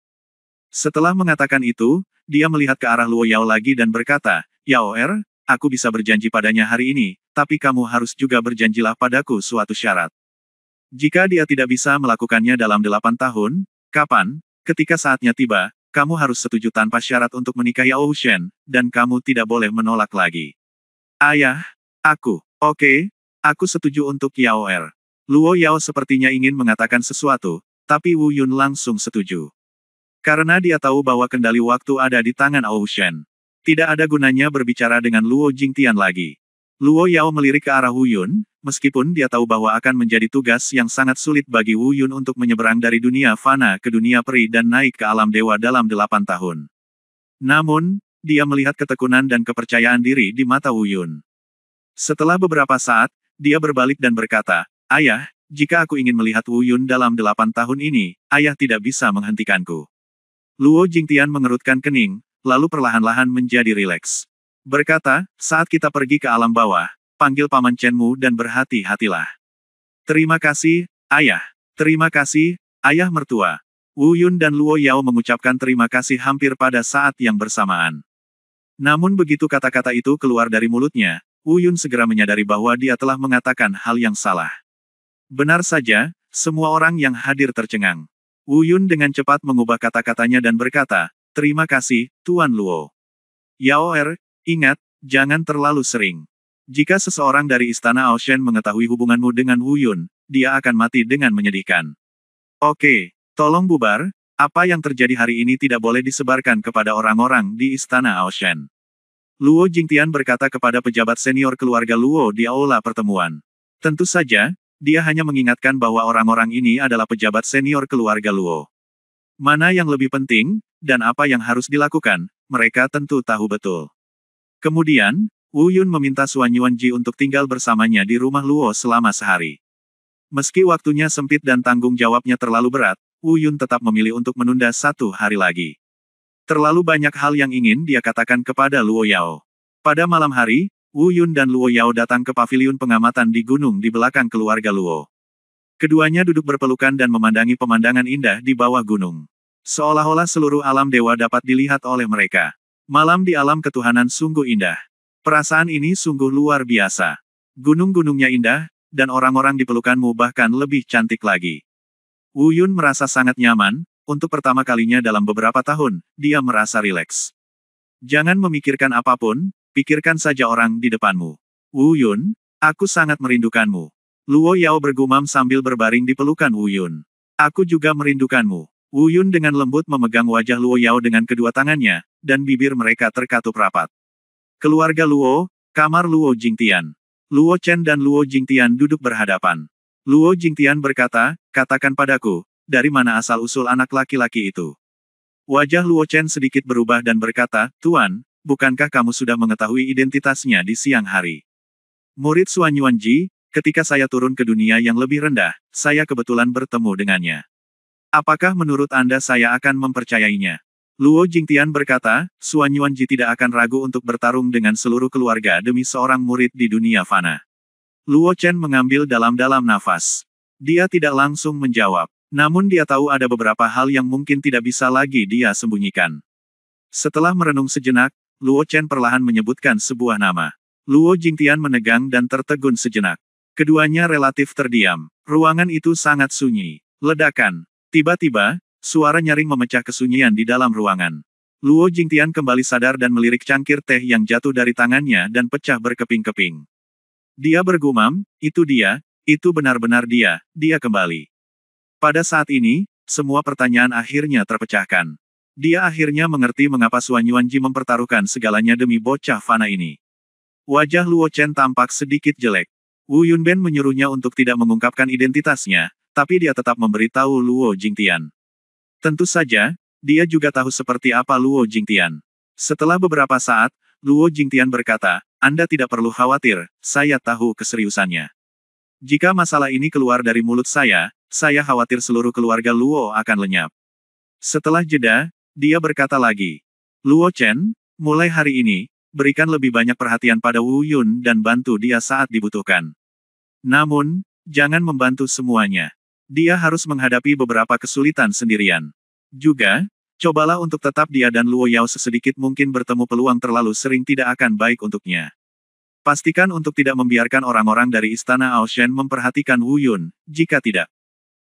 Setelah mengatakan itu, dia melihat ke arah Luo Yao lagi dan berkata, "Yao Er, aku bisa berjanji padanya hari ini, tapi kamu harus juga berjanjilah padaku suatu syarat. Jika dia tidak bisa melakukannya dalam 8 tahun, kapan, ketika saatnya tiba, kamu harus setuju tanpa syarat untuk menikahi Ao Shen, dan kamu tidak boleh menolak lagi. Ayah, oke, aku setuju untuk Yao Er. Luo Yao sepertinya ingin mengatakan sesuatu, tapi Wu Yun langsung setuju. Karena dia tahu bahwa kendali waktu ada di tangan Ao Shen. Tidak ada gunanya berbicara dengan Luo Jingtian lagi. Luo Yao melirik ke arah Wu Yun, meskipun dia tahu bahwa akan menjadi tugas yang sangat sulit bagi Wu Yun untuk menyeberang dari dunia fana ke dunia peri dan naik ke alam dewa dalam 8 tahun. Namun, dia melihat ketekunan dan kepercayaan diri di mata Wu Yun. Setelah beberapa saat, dia berbalik dan berkata, "Ayah, jika aku ingin melihat Wu Yun dalam 8 tahun ini, ayah tidak bisa menghentikanku." Luo Jingtian mengerutkan kening, lalu perlahan-lahan menjadi rileks. Berkata, "Saat kita pergi ke alam bawah, panggil Paman Chenmu dan berhati-hatilah." "Terima kasih, ayah." "Terima kasih, ayah mertua." Wu Yun dan Luo Yao mengucapkan terima kasih hampir pada saat yang bersamaan. Namun begitu kata-kata itu keluar dari mulutnya, Wu Yun segera menyadari bahwa dia telah mengatakan hal yang salah. Benar saja, semua orang yang hadir tercengang. Wu Yun dengan cepat mengubah kata-katanya dan berkata, "Terima kasih, Tuan Luo. Yao Er, ingat, jangan terlalu sering. Jika seseorang dari Istana Ao Shen mengetahui hubunganmu dengan Wu Yun, dia akan mati dengan menyedihkan. Oke, tolong bubar, apa yang terjadi hari ini tidak boleh disebarkan kepada orang-orang di Istana Ao Shen." Luo Jingtian berkata kepada pejabat senior keluarga Luo di aula pertemuan. Tentu saja, dia hanya mengingatkan bahwa orang-orang ini adalah pejabat senior keluarga Luo. Mana yang lebih penting, dan apa yang harus dilakukan, mereka tentu tahu betul. Kemudian, Wu Yun meminta Suan Yuanji untuk tinggal bersamanya di rumah Luo selama sehari. Meski waktunya sempit dan tanggung jawabnya terlalu berat, Wu Yun tetap memilih untuk menunda 1 hari lagi. Terlalu banyak hal yang ingin dia katakan kepada Luo Yao. Pada malam hari, Wu Yun dan Luo Yao datang ke paviliun pengamatan di gunung di belakang keluarga Luo. Keduanya duduk berpelukan dan memandangi pemandangan indah di bawah gunung. Seolah-olah seluruh alam dewa dapat dilihat oleh mereka. Malam di alam ketuhanan sungguh indah. Perasaan ini sungguh luar biasa. Gunung-gunungnya indah, dan orang-orang di pelukanmu bahkan lebih cantik lagi. Wu Yun merasa sangat nyaman, untuk pertama kalinya dalam beberapa tahun, dia merasa rileks. Jangan memikirkan apapun, pikirkan saja orang di depanmu. Wu Yun, aku sangat merindukanmu. Luo Yao bergumam sambil berbaring di pelukan Wu Yun. Aku juga merindukanmu. Wu Yun dengan lembut memegang wajah Luo Yao dengan kedua tangannya, dan bibir mereka terkatup rapat. Keluarga Luo, kamar Luo Jingtian. Luo Chen dan Luo Jingtian duduk berhadapan. Luo Jingtian berkata, "Katakan padaku, dari mana asal-usul anak laki-laki itu?" Wajah Luo Chen sedikit berubah dan berkata, "Tuan, bukankah kamu sudah mengetahui identitasnya di siang hari? Murid Suan Yuanji, ketika saya turun ke dunia yang lebih rendah, saya kebetulan bertemu dengannya. Apakah menurut Anda saya akan mempercayainya?" Luo Jingtian berkata, "Suan Yuanji tidak akan ragu untuk bertarung dengan seluruh keluarga demi seorang murid di dunia fana." Luo Chen mengambil dalam-dalam nafas. Dia tidak langsung menjawab. Namun dia tahu ada beberapa hal yang mungkin tidak bisa lagi dia sembunyikan. Setelah merenung sejenak, Luo Chen perlahan menyebutkan sebuah nama. Luo Jingtian menegang dan tertegun sejenak. Keduanya relatif terdiam. Ruangan itu sangat sunyi. Ledakan. Tiba-tiba, suara nyaring memecah kesunyian di dalam ruangan. Luo Jingtian kembali sadar dan melirik cangkir teh yang jatuh dari tangannya dan pecah berkeping-keping. Dia bergumam, itu benar-benar dia kembali. Pada saat ini, semua pertanyaan akhirnya terpecahkan. Dia akhirnya mengerti mengapa Suan Yuanji mempertaruhkan segalanya demi bocah fana ini. Wajah Luo Chen tampak sedikit jelek. Wu Yunben menyuruhnya untuk tidak mengungkapkan identitasnya, tapi dia tetap memberitahu Luo Jingtian. Tentu saja, dia juga tahu seperti apa Luo Jingtian. Setelah beberapa saat, Luo Jingtian berkata, "Anda tidak perlu khawatir, saya tahu keseriusannya. Jika masalah ini keluar dari mulut saya khawatir seluruh keluarga Luo akan lenyap." Setelah jeda, dia berkata lagi, "Luo Chen, mulai hari ini, berikan lebih banyak perhatian pada Wu Yun dan bantu dia saat dibutuhkan. Namun, jangan membantu semuanya. Dia harus menghadapi beberapa kesulitan sendirian. Juga, cobalah untuk tetap dia dan Luo Yao sesedikit mungkin bertemu peluang terlalu sering tidak akan baik untuknya. Pastikan untuk tidak membiarkan orang-orang dari Istana Ao Shen memperhatikan Wu Yun, jika tidak."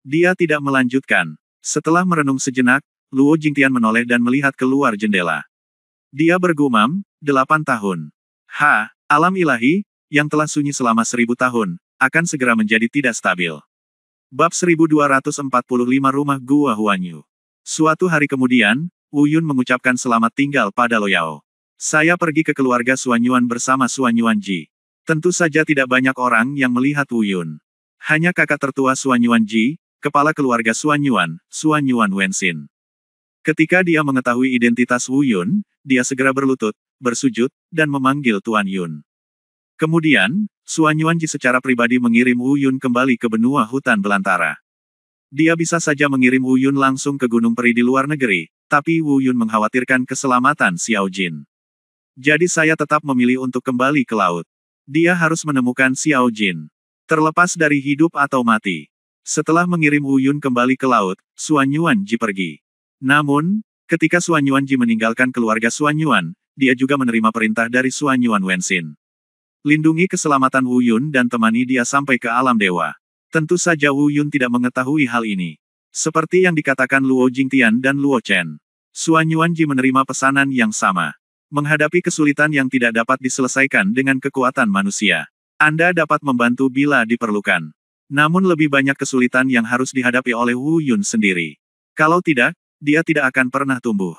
Dia tidak melanjutkan. Setelah merenung sejenak, Luo Jingtian menoleh dan melihat keluar jendela. Dia bergumam, 8 tahun. Alam ilahi, yang telah sunyi selama 1000 tahun, akan segera menjadi tidak stabil. Bab 1245 Rumah Gua Huanyu. Suatu hari kemudian, Wu Yun mengucapkan selamat tinggal pada Lo Yao. Saya pergi ke keluarga Suanyuan bersama Suanyuan Ji. Tentu saja tidak banyak orang yang melihat Wu Yun. Hanya kakak tertua Suanyuan Ji, kepala keluarga Suanyuan, Suanyuan Wenxin. Ketika dia mengetahui identitas Wu Yun, dia segera berlutut, bersujud, dan memanggil Tuan Yun. Kemudian, Suanyuan Ji secara pribadi mengirim Wu Yun kembali ke benua hutan belantara. Dia bisa saja mengirim Wu Yun langsung ke Gunung Peri di luar negeri, tapi Wu Yun mengkhawatirkan keselamatan Xiao Jin. Jadi saya tetap memilih untuk kembali ke laut. Dia harus menemukan Xiao Jin. Terlepas dari hidup atau mati. Setelah mengirim Wu Yun kembali ke laut, Suanyuan Ji pergi. Namun, ketika Suanyuan Ji meninggalkan keluarga Suanyuan, dia juga menerima perintah dari Suanyuan Wenxin. Lindungi keselamatan Wu Yun dan temani dia sampai ke alam dewa. Tentu saja Wu Yun tidak mengetahui hal ini. Seperti yang dikatakan Luo Jingtian dan Luo Chen. Suanyuan Ji menerima pesanan yang sama. Menghadapi kesulitan yang tidak dapat diselesaikan dengan kekuatan manusia. Anda dapat membantu bila diperlukan. Namun lebih banyak kesulitan yang harus dihadapi oleh Wu Yun sendiri. Kalau tidak, dia tidak akan pernah tumbuh.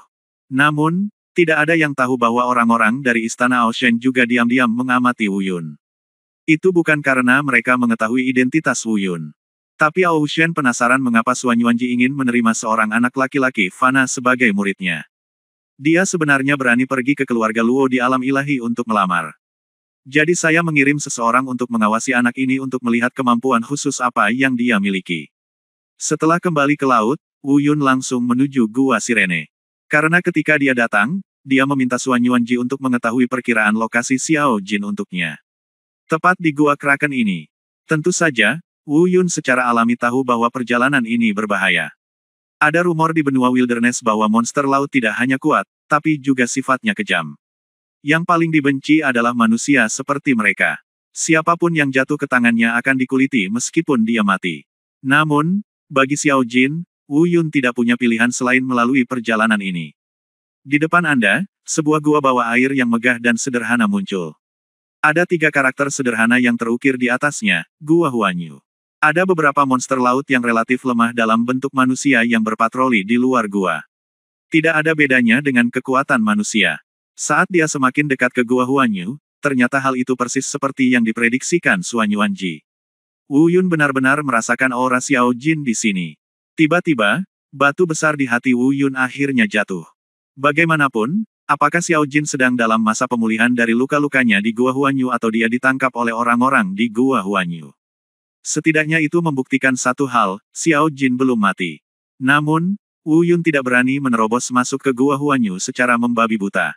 Namun, tidak ada yang tahu bahwa orang-orang dari Istana Aoshen juga diam-diam mengamati Wu Yun. Itu bukan karena mereka mengetahui identitas Wu Yun. Tapi Aoshen penasaran mengapa Suanyuan Ji ingin menerima seorang anak laki-laki fana sebagai muridnya. Dia sebenarnya berani pergi ke keluarga Luo di alam ilahi untuk melamar. Jadi saya mengirim seseorang untuk mengawasi anak ini untuk melihat kemampuan khusus apa yang dia miliki. Setelah kembali ke laut, Wu Yun langsung menuju Gua Sirene. Karena ketika dia datang, dia meminta Suanyuan Ji untuk mengetahui perkiraan lokasi Xiao Jin untuknya. Tepat di Gua Kraken ini. Tentu saja, Wu Yun secara alami tahu bahwa perjalanan ini berbahaya. Ada rumor di benua wilderness bahwa monster laut tidak hanya kuat, tapi juga sifatnya kejam. Yang paling dibenci adalah manusia seperti mereka. Siapapun yang jatuh ke tangannya akan dikuliti meskipun dia mati. Namun, bagi Xiao Jin, Wu Yun tidak punya pilihan selain melalui perjalanan ini. Di depan Anda, sebuah gua bawah air yang megah dan sederhana muncul. Ada 3 karakter sederhana yang terukir di atasnya, Gua Huanyu. Ada beberapa monster laut yang relatif lemah dalam bentuk manusia yang berpatroli di luar gua. Tidak ada bedanya dengan kekuatan manusia. Saat dia semakin dekat ke Gua Huanyu, ternyata hal itu persis seperti yang diprediksikan Suanyuan Ji. Wu Yun benar-benar merasakan aura Xiao Jin di sini. Tiba-tiba, batu besar di hati Wu Yun akhirnya jatuh. Bagaimanapun, apakah Xiao Jin sedang dalam masa pemulihan dari luka-lukanya di Gua Huanyu atau dia ditangkap oleh orang-orang di Gua Huanyu? Setidaknya itu membuktikan satu hal, Xiao Jin belum mati. Namun, Wu Yun tidak berani menerobos masuk ke Gua Huanyu secara membabi buta.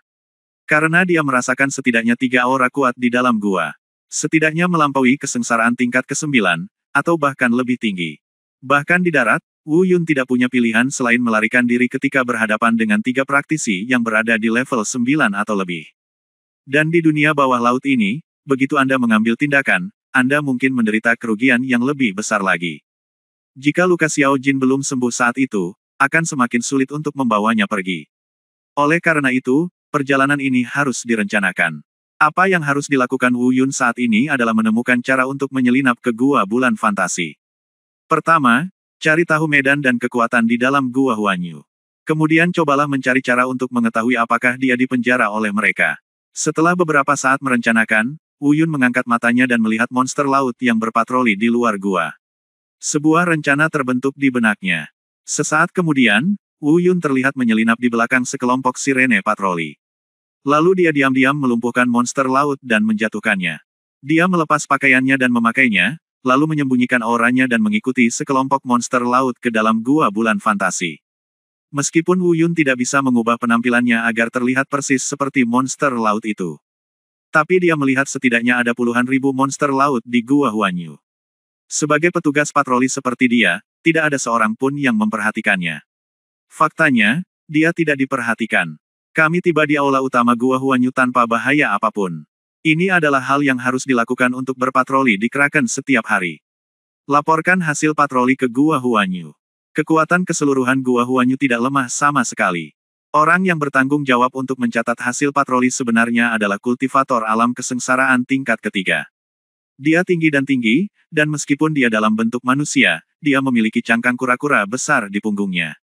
Karena dia merasakan setidaknya 3 aura kuat di dalam gua. Setidaknya melampaui kesengsaraan tingkat ke-9, atau bahkan lebih tinggi. Bahkan di darat, Wu Yun tidak punya pilihan selain melarikan diri ketika berhadapan dengan 3 praktisi yang berada di level 9 atau lebih. Dan di dunia bawah laut ini, begitu Anda mengambil tindakan, Anda mungkin menderita kerugian yang lebih besar lagi. Jika luka Xiao Jin belum sembuh saat itu, akan semakin sulit untuk membawanya pergi. Oleh karena itu, perjalanan ini harus direncanakan. Apa yang harus dilakukan Wu Yun saat ini adalah menemukan cara untuk menyelinap ke gua bulan fantasi. Pertama, cari tahu medan dan kekuatan di dalam Gua Huanyu. Kemudian cobalah mencari cara untuk mengetahui apakah dia dipenjara oleh mereka. Setelah beberapa saat merencanakan, Wu Yun mengangkat matanya dan melihat monster laut yang berpatroli di luar gua. Sebuah rencana terbentuk di benaknya. Sesaat kemudian, Wu Yun terlihat menyelinap di belakang sekelompok sirene patroli. Lalu dia diam-diam melumpuhkan monster laut dan menjatuhkannya. Dia melepas pakaiannya dan memakainya, lalu menyembunyikan auranya dan mengikuti sekelompok monster laut ke dalam gua bulan fantasi. Meskipun Wu Yun tidak bisa mengubah penampilannya agar terlihat persis seperti monster laut itu. Tapi dia melihat setidaknya ada puluhan ribu monster laut di Gua Huanyu. Sebagai petugas patroli seperti dia, tidak ada seorang pun yang memperhatikannya. Faktanya, dia tidak diperhatikan. Kami tiba di aula utama Gua Huanyu tanpa bahaya apapun. Ini adalah hal yang harus dilakukan untuk berpatroli di Kraken setiap hari. Laporkan hasil patroli ke Gua Huanyu. Kekuatan keseluruhan Gua Huanyu tidak lemah sama sekali. Orang yang bertanggung jawab untuk mencatat hasil patroli sebenarnya adalah kultivator alam kesengsaraan tingkat ketiga. Dia tinggi, dan meskipun dia dalam bentuk manusia, dia memiliki cangkang kura-kura besar di punggungnya.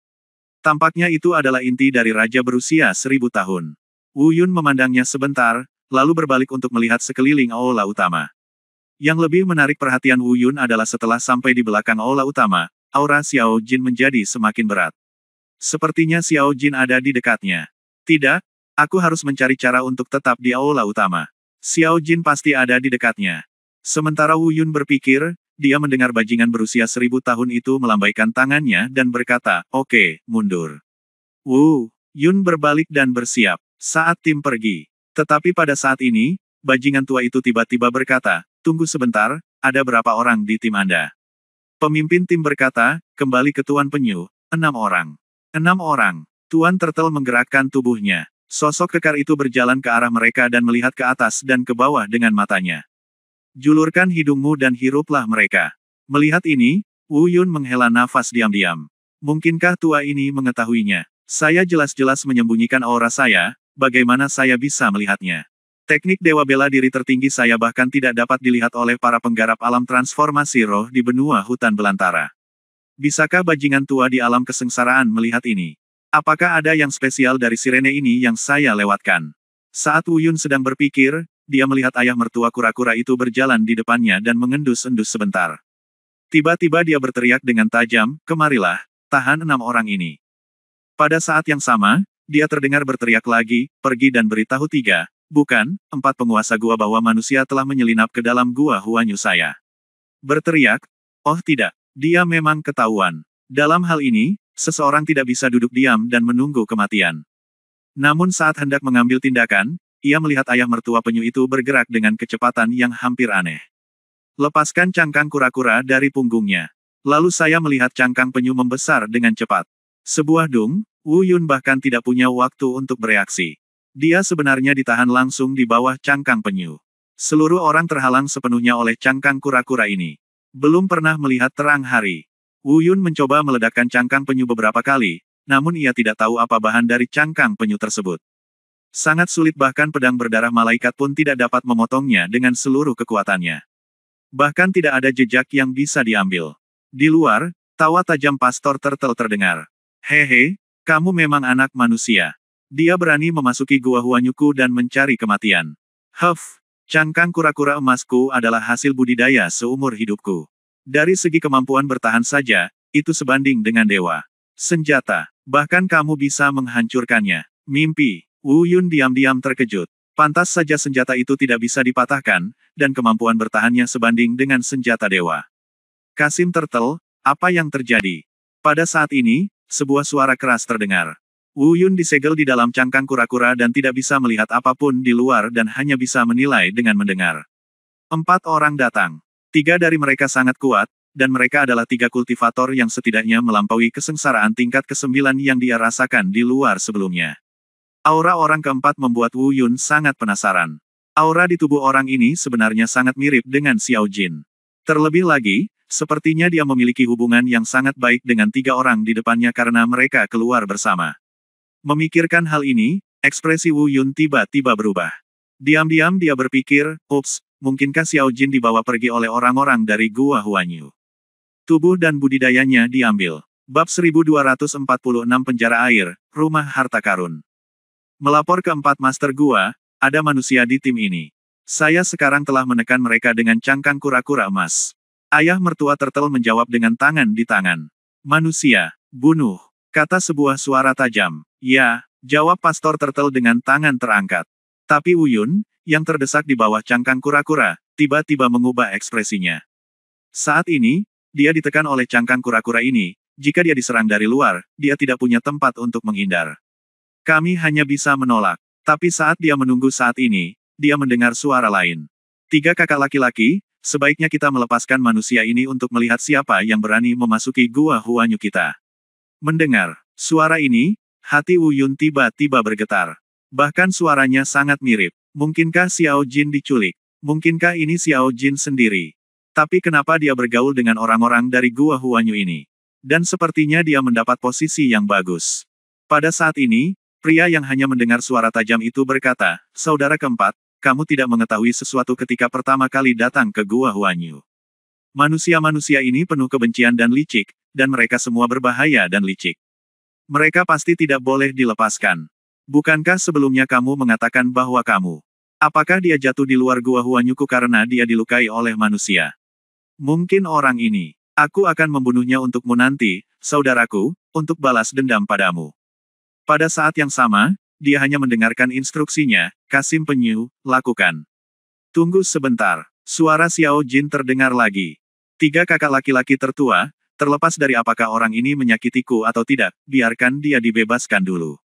Tampaknya itu adalah inti dari raja berusia 1000 tahun. Wu Yun memandangnya sebentar, lalu berbalik untuk melihat sekeliling aula utama. Yang lebih menarik perhatian Wu Yun adalah setelah sampai di belakang aula utama, aura Xiao Jin menjadi semakin berat. Sepertinya Xiao Jin ada di dekatnya. Tidak, aku harus mencari cara untuk tetap di aula utama. Xiao Jin pasti ada di dekatnya. Sementara Wu Yun berpikir, dia mendengar bajingan berusia 1000 tahun itu melambaikan tangannya dan berkata, "Oke, mundur." Wu Yun berbalik dan bersiap saat tim pergi. Tetapi pada saat ini, bajingan tua itu tiba-tiba berkata, "Tunggu sebentar, ada berapa orang di tim Anda?" Pemimpin tim berkata, "Kembali ke Tuan Penyu, 6 orang. 6 orang. Tuan Turtle menggerakkan tubuhnya. Sosok kekar itu berjalan ke arah mereka dan melihat ke atas dan ke bawah dengan matanya. "Julurkan hidungmu dan hiruplah mereka." Melihat ini, Wu Yun menghela nafas diam-diam. Mungkinkah tua ini mengetahuinya? Saya jelas-jelas menyembunyikan aura saya, bagaimana saya bisa melihatnya? Teknik Dewa Bela Diri tertinggi saya bahkan tidak dapat dilihat oleh para penggarap alam transformasi roh di benua hutan belantara. Bisakah bajingan tua di alam kesengsaraan melihat ini? Apakah ada yang spesial dari sirene ini yang saya lewatkan? Saat Wu Yun sedang berpikir, dia melihat ayah mertua kura-kura itu berjalan di depannya dan mengendus-endus sebentar. Tiba-tiba dia berteriak dengan tajam, "Kemarilah, tahan 6 orang ini." Pada saat yang sama, dia terdengar berteriak lagi, "Pergi dan beritahu 3, bukan, 4 penguasa gua bahwa manusia telah menyelinap ke dalam gua Huanyu saya." Berteriak? Oh tidak, dia memang ketahuan. Dalam hal ini, seseorang tidak bisa duduk diam dan menunggu kematian. Namun saat hendak mengambil tindakan, ia melihat ayah mertua penyu itu bergerak dengan kecepatan yang hampir aneh. Lepaskan cangkang kura-kura dari punggungnya. Lalu saya melihat cangkang penyu membesar dengan cepat. Sebuah dung, Wu Yun bahkan tidak punya waktu untuk bereaksi. Dia sebenarnya ditahan langsung di bawah cangkang penyu. Seluruh orang terhalang sepenuhnya oleh cangkang kura-kura ini. Belum pernah melihat terang hari. Wu Yun mencoba meledakkan cangkang penyu beberapa kali, namun ia tidak tahu apa bahan dari cangkang penyu tersebut. Sangat sulit, bahkan pedang berdarah malaikat pun tidak dapat memotongnya dengan seluruh kekuatannya. Bahkan tidak ada jejak yang bisa diambil. Di luar, tawa tajam Pastor Turtle terdengar. "Hehe, kamu memang anak manusia. Dia berani memasuki gua Huanyuku dan mencari kematian. Huff, cangkang kura-kura emasku adalah hasil budidaya seumur hidupku. Dari segi kemampuan bertahan saja, itu sebanding dengan dewa. Senjata, bahkan kamu bisa menghancurkannya. Mimpi." Wu Yun diam-diam terkejut. Pantas saja senjata itu tidak bisa dipatahkan, dan kemampuan bertahannya sebanding dengan senjata dewa. "Kasim Turtle, apa yang terjadi?" Pada saat ini, sebuah suara keras terdengar. Wu Yun disegel di dalam cangkang kura-kura dan tidak bisa melihat apapun di luar dan hanya bisa menilai dengan mendengar. 4 orang datang. 3 dari mereka sangat kuat, dan mereka adalah 3 kultivator yang setidaknya melampaui kesengsaraan tingkat ke-9 yang dia rasakan di luar sebelumnya. Aura orang keempat membuat Wu Yun sangat penasaran. Aura di tubuh orang ini sebenarnya sangat mirip dengan Xiao Jin. Terlebih lagi, sepertinya dia memiliki hubungan yang sangat baik dengan 3 orang di depannya karena mereka keluar bersama. Memikirkan hal ini, ekspresi Wu Yun tiba-tiba berubah. Diam-diam dia berpikir, "Ups, mungkinkah Xiao Jin dibawa pergi oleh orang-orang dari Gua Huanyu? Tubuh dan budidayanya diambil." Bab 1246 Penjara Air, Rumah Harta Karun. Melapor ke 4 Master Gua, ada manusia di tim ini. Saya sekarang telah menekan mereka dengan cangkang kura-kura emas. Ayah mertua Turtle menjawab dengan tangan di tangan. "Manusia, bunuh," kata sebuah suara tajam. "Ya," jawab Pastor Turtle dengan tangan terangkat. Tapi Wu Yun, yang terdesak di bawah cangkang kura-kura, tiba-tiba mengubah ekspresinya. Saat ini, dia ditekan oleh cangkang kura-kura ini. Jika dia diserang dari luar, dia tidak punya tempat untuk menghindar. Kami hanya bisa menolak. Tapi saat dia menunggu saat ini, dia mendengar suara lain. 3 kakak laki-laki, sebaiknya kita melepaskan manusia ini untuk melihat siapa yang berani memasuki gua Huanyu kita. Mendengar suara ini, hati Wu Yun tiba-tiba bergetar. Bahkan suaranya sangat mirip. Mungkinkah Xiao Jin diculik? Mungkinkah ini Xiao Jin sendiri? Tapi kenapa dia bergaul dengan orang-orang dari gua Huanyu ini? Dan sepertinya dia mendapat posisi yang bagus. Pada saat ini, pria yang hanya mendengar suara tajam itu berkata, "Saudara keempat, kamu tidak mengetahui sesuatu ketika pertama kali datang ke Gua Huanyu. Manusia-manusia ini penuh kebencian dan licik, dan mereka semua berbahaya dan licik. Mereka pasti tidak boleh dilepaskan. Bukankah sebelumnya kamu mengatakan bahwa kamu? Apakah dia jatuh di luar Gua Huanyuku karena dia dilukai oleh manusia? Mungkin orang ini. Aku akan membunuhnya untukmu nanti, saudaraku, untuk balas dendam padamu." Pada saat yang sama, dia hanya mendengarkan instruksinya, "Kasim Penyu, lakukan." "Tunggu sebentar." Suara Xiao Jin terdengar lagi. "Tiga kakak laki-laki tertua, terlepas dari apakah orang ini menyakitiku atau tidak, biarkan dia dibebaskan dulu.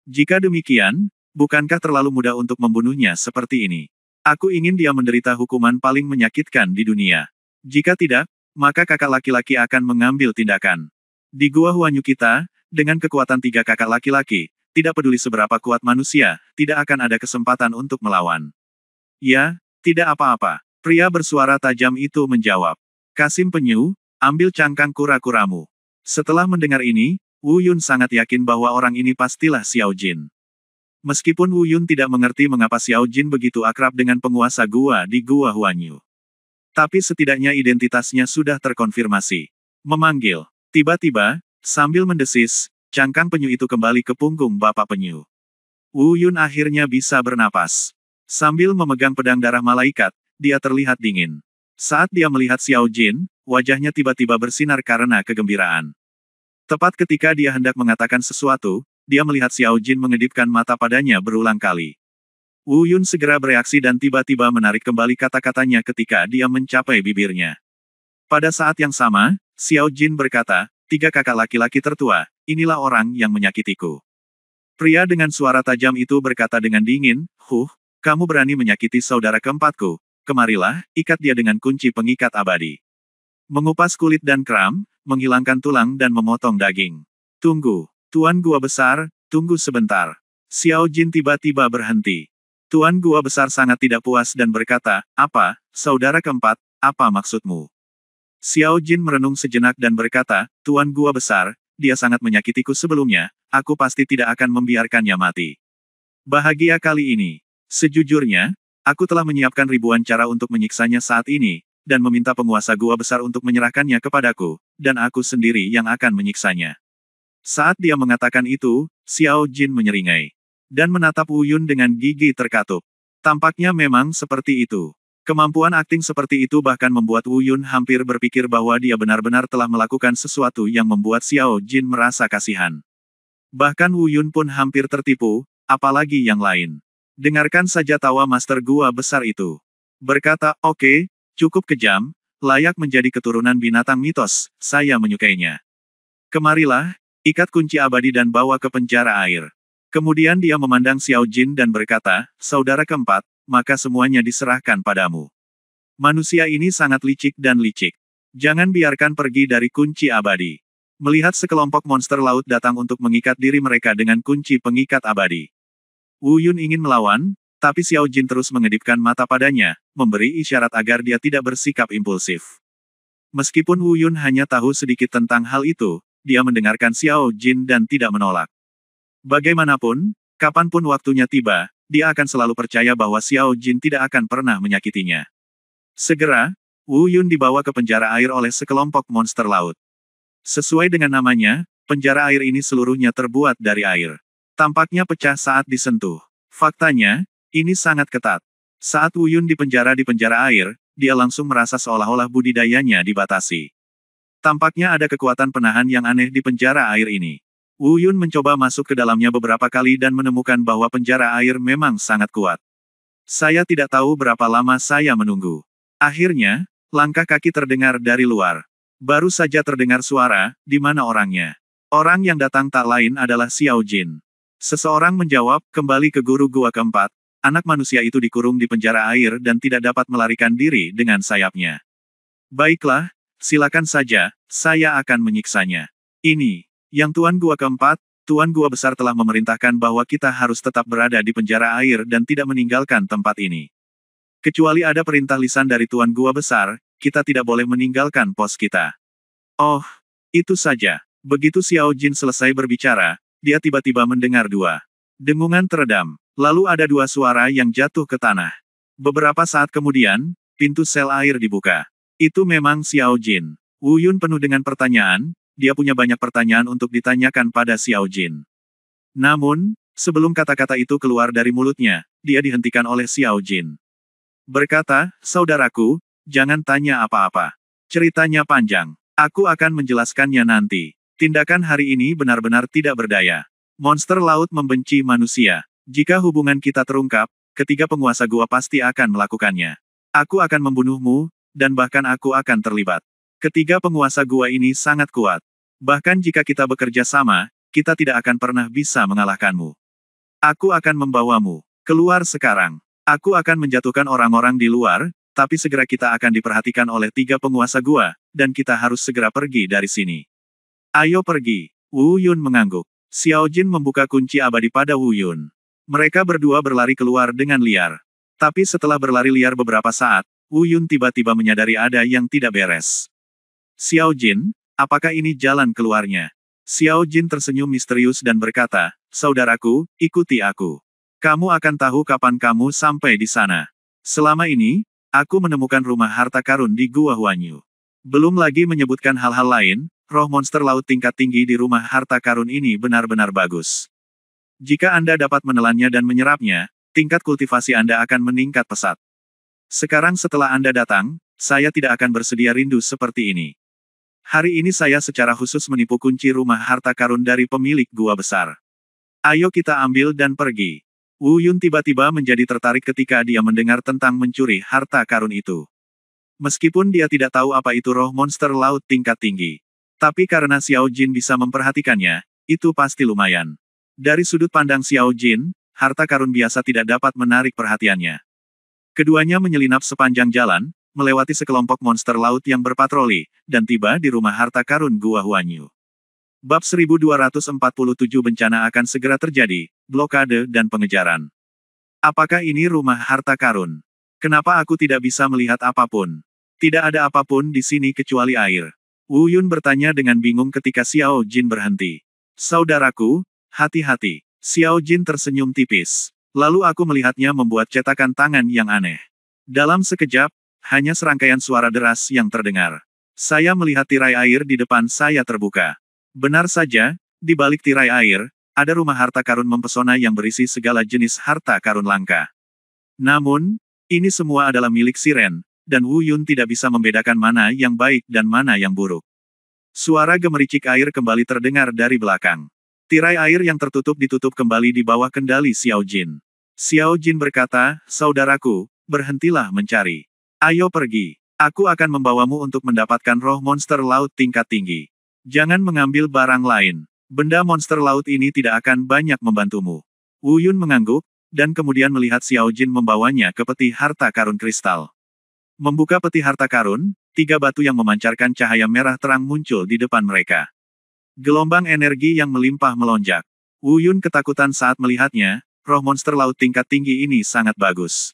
Jika demikian, bukankah terlalu mudah untuk membunuhnya seperti ini? Aku ingin dia menderita hukuman paling menyakitkan di dunia. Jika tidak, maka kakak laki-laki akan mengambil tindakan. Di Gua Huanyu kita, dengan kekuatan tiga kakak laki-laki, tidak peduli seberapa kuat manusia, tidak akan ada kesempatan untuk melawan." "Ya, tidak apa-apa," pria bersuara tajam itu menjawab. "Kasim Penyu, ambil cangkang kura-kuramu." Setelah mendengar ini, Wu Yun sangat yakin bahwa orang ini pastilah Xiao Jin. Meskipun Wu Yun tidak mengerti mengapa Xiao Jin begitu akrab dengan penguasa gua di Gua Huanyu. Tapi setidaknya identitasnya sudah terkonfirmasi. Memanggil. Tiba-tiba, sambil mendesis, cangkang penyu itu kembali ke punggung Bapak Penyu. Wu Yun akhirnya bisa bernapas. Sambil memegang pedang darah malaikat, dia terlihat dingin. Saat dia melihat Xiao Jin, wajahnya tiba-tiba bersinar karena kegembiraan. Tepat ketika dia hendak mengatakan sesuatu, dia melihat Xiao Jin mengedipkan mata padanya berulang kali. Wu Yun segera bereaksi dan tiba-tiba menarik kembali kata-katanya ketika dia mencapai bibirnya. Pada saat yang sama, Xiao Jin berkata, "Tiga kakak laki-laki tertua, inilah orang yang menyakitiku." Pria dengan suara tajam itu berkata dengan dingin, kamu berani menyakiti saudara keempatku, kemarilah, ikat dia dengan kunci pengikat abadi." Mengupas kulit dan kram, menghilangkan tulang dan memotong daging. "Tunggu, Tuan Gua Besar, tunggu sebentar." Xiao Jin tiba-tiba berhenti. Tuan Gua Besar sangat tidak puas dan berkata, "Apa, saudara keempat, apa maksudmu?" Xiao Jin merenung sejenak dan berkata, "Tuan Gua Besar, dia sangat menyakitiku sebelumnya, aku pasti tidak akan membiarkannya mati. Bahagia kali ini. Sejujurnya, aku telah menyiapkan ribuan cara untuk menyiksanya saat ini, dan meminta penguasa Gua Besar untuk menyerahkannya kepadaku, dan aku sendiri yang akan menyiksanya." Saat dia mengatakan itu, Xiao Jin menyeringai. Dan menatap Wu Yun dengan gigi terkatup. Tampaknya memang seperti itu. Kemampuan akting seperti itu bahkan membuat Wu Yun hampir berpikir bahwa dia benar-benar telah melakukan sesuatu yang membuat Xiao Jin merasa kasihan. Bahkan Wu Yun pun hampir tertipu, apalagi yang lain. Dengarkan saja tawa Master Gua Besar itu. Berkata, "Oke, cukup kejam, layak menjadi keturunan binatang mitos, saya menyukainya. Kemarilah, ikat kunci abadi dan bawa ke penjara air." Kemudian dia memandang Xiao Jin dan berkata, "Saudara keempat, maka semuanya diserahkan padamu. Manusia ini sangat licik dan licik. Jangan biarkan pergi dari kunci abadi." Melihat sekelompok monster laut datang untuk mengikat diri mereka dengan kunci pengikat abadi. Wu Yun ingin melawan, tapi Xiao Jin terus mengedipkan mata padanya, memberi isyarat agar dia tidak bersikap impulsif. Meskipun Wu Yun hanya tahu sedikit tentang hal itu, dia mendengarkan Xiao Jin dan tidak menolak. Bagaimanapun, kapanpun waktunya tiba, dia akan selalu percaya bahwa Xiao Jin tidak akan pernah menyakitinya. Segera, Wu Yun dibawa ke penjara air oleh sekelompok monster laut. Sesuai dengan namanya, penjara air ini seluruhnya terbuat dari air. Tampaknya pecah saat disentuh. Faktanya, ini sangat ketat. Saat Wu Yun di penjara air, dia langsung merasa seolah-olah budidayanya dibatasi. Tampaknya ada kekuatan penahan yang aneh di penjara air ini. Wu Yun mencoba masuk ke dalamnya beberapa kali dan menemukan bahwa penjara air memang sangat kuat. "Saya tidak tahu berapa lama saya menunggu." Akhirnya, langkah kaki terdengar dari luar. Baru saja terdengar suara, "Di mana orangnya?" Orang yang datang tak lain adalah Xiao Jin. Seseorang menjawab, "Kembali ke guru gua keempat, anak manusia itu dikurung di penjara air dan tidak dapat melarikan diri dengan sayapnya." "Baiklah, silakan saja, saya akan menyiksanya." "Ini. Yang Tuan Gua keempat, Tuan Gua Besar telah memerintahkan bahwa kita harus tetap berada di penjara air dan tidak meninggalkan tempat ini. Kecuali ada perintah lisan dari Tuan Gua Besar, kita tidak boleh meninggalkan pos kita." "Oh, Itu saja. Begitu Xiao Jin selesai berbicara, dia tiba-tiba mendengar dua dengungan teredam. Lalu ada dua suara yang jatuh ke tanah. Beberapa saat kemudian, pintu sel air dibuka. Itu memang Xiao Jin. Wu Yun penuh dengan pertanyaan, dia punya banyak pertanyaan untuk ditanyakan pada Xiao Jin. Namun, sebelum kata-kata itu keluar dari mulutnya, dia dihentikan oleh Xiao Jin. Berkata, saudaraku, jangan tanya apa-apa. Ceritanya panjang. Aku akan menjelaskannya nanti. Tindakan hari ini benar-benar tidak berdaya. Monster laut membenci manusia. Jika hubungan kita terungkap, ketiga penguasa gua pasti akan melakukannya. Aku akan membunuhmu, dan bahkan aku akan terlibat. Ketiga penguasa gua ini sangat kuat. Bahkan jika kita bekerja sama, kita tidak akan pernah bisa mengalahkanmu. Aku akan membawamu keluar sekarang. Aku akan menjatuhkan orang-orang di luar, tapi segera kita akan diperhatikan oleh tiga penguasa gua, dan kita harus segera pergi dari sini. Ayo pergi. Wu Yun mengangguk. Xiao Jin membuka kunci abadi pada Wu Yun. Mereka berdua berlari keluar dengan liar. Tapi setelah berlari liar beberapa saat, Wu Yun tiba-tiba menyadari ada yang tidak beres. Xiao Jin, apakah ini jalan keluarnya? Xiao Jin tersenyum misterius dan berkata, saudaraku, ikuti aku. Kamu akan tahu kapan kamu sampai di sana. Selama ini, aku menemukan rumah harta karun di Gua Huanyu. Belum lagi menyebutkan hal-hal lain, roh monster laut tingkat tinggi di rumah harta karun ini benar-benar bagus. Jika Anda dapat menelannya dan menyerapnya, tingkat kultivasi Anda akan meningkat pesat. Sekarang setelah Anda datang, saya tidak akan bersedia rindu seperti ini. Hari ini saya secara khusus menipu kunci rumah harta karun dari pemilik gua besar. Ayo kita ambil dan pergi. Wu Yun tiba-tiba menjadi tertarik ketika dia mendengar tentang mencuri harta karun itu. Meskipun dia tidak tahu apa itu roh monster laut tingkat tinggi. Tapi karena Xiao Jin bisa memperhatikannya, itu pasti lumayan. Dari sudut pandang Xiao Jin, harta karun biasa tidak dapat menarik perhatiannya. Keduanya menyelinap sepanjang jalan, melewati sekelompok monster laut yang berpatroli, dan tiba di rumah harta karun Gua Huanyu. Bab 1247 bencana akan segera terjadi, blokade dan pengejaran. Apakah ini rumah harta karun? Kenapa aku tidak bisa melihat apapun? Tidak ada apapun di sini kecuali air. Wu Yun bertanya dengan bingung ketika Xiao Jin berhenti. Saudaraku, hati-hati. Xiao Jin tersenyum tipis. Lalu aku melihatnya membuat cetakan tangan yang aneh. Dalam sekejap, hanya serangkaian suara deras yang terdengar. Saya melihat tirai air di depan saya terbuka. Benar saja, di balik tirai air, ada rumah harta karun mempesona yang berisi segala jenis harta karun langka. Namun, ini semua adalah milik Siren, dan Wu Yun tidak bisa membedakan mana yang baik dan mana yang buruk. Suara gemericik air kembali terdengar dari belakang. Tirai air yang tertutup ditutup kembali di bawah kendali Xiao Jin. Xiao Jin berkata, saudaraku, berhentilah mencari. Ayo pergi. Aku akan membawamu untuk mendapatkan roh monster laut tingkat tinggi. Jangan mengambil barang lain. Benda monster laut ini tidak akan banyak membantumu. Wu Yun mengangguk, dan kemudian melihat Xiao Jin membawanya ke peti harta karun kristal. Membuka peti harta karun, tiga batu yang memancarkan cahaya merah terang muncul di depan mereka. Gelombang energi yang melimpah melonjak. Wu Yun ketakutan saat melihatnya, roh monster laut tingkat tinggi ini sangat bagus.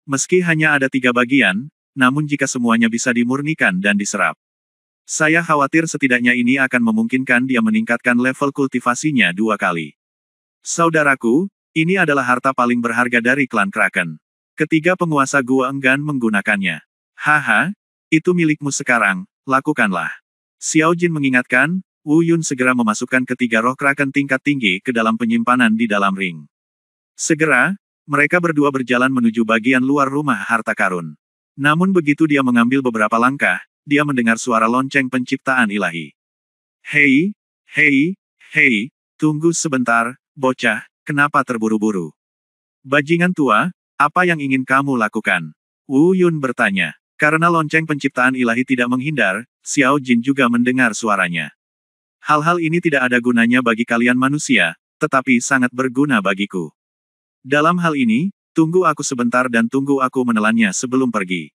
Meski hanya ada tiga bagian, namun jika semuanya bisa dimurnikan dan diserap. Saya khawatir setidaknya ini akan memungkinkan dia meningkatkan level kultivasinya 2 kali. Saudaraku, ini adalah harta paling berharga dari klan Kraken. Ketiga penguasa gua enggan menggunakannya. Haha, itu milikmu sekarang, lakukanlah. Xiao Jin mengingatkan, Wu Yun segera memasukkan ketiga roh Kraken tingkat tinggi ke dalam penyimpanan di dalam ring. Segera, mereka berdua berjalan menuju bagian luar rumah harta karun. Namun begitu dia mengambil beberapa langkah, dia mendengar suara lonceng penciptaan ilahi. Hei, hei, hei, tunggu sebentar, bocah, kenapa terburu-buru? Bajingan tua, apa yang ingin kamu lakukan? Wu Yun bertanya. Karena lonceng penciptaan ilahi tidak menghindar, Xiao Jin juga mendengar suaranya. Hal-hal ini tidak ada gunanya bagi kalian manusia, tetapi sangat berguna bagiku. Dalam hal ini, tunggu aku sebentar dan tunggu aku menelannya sebelum pergi.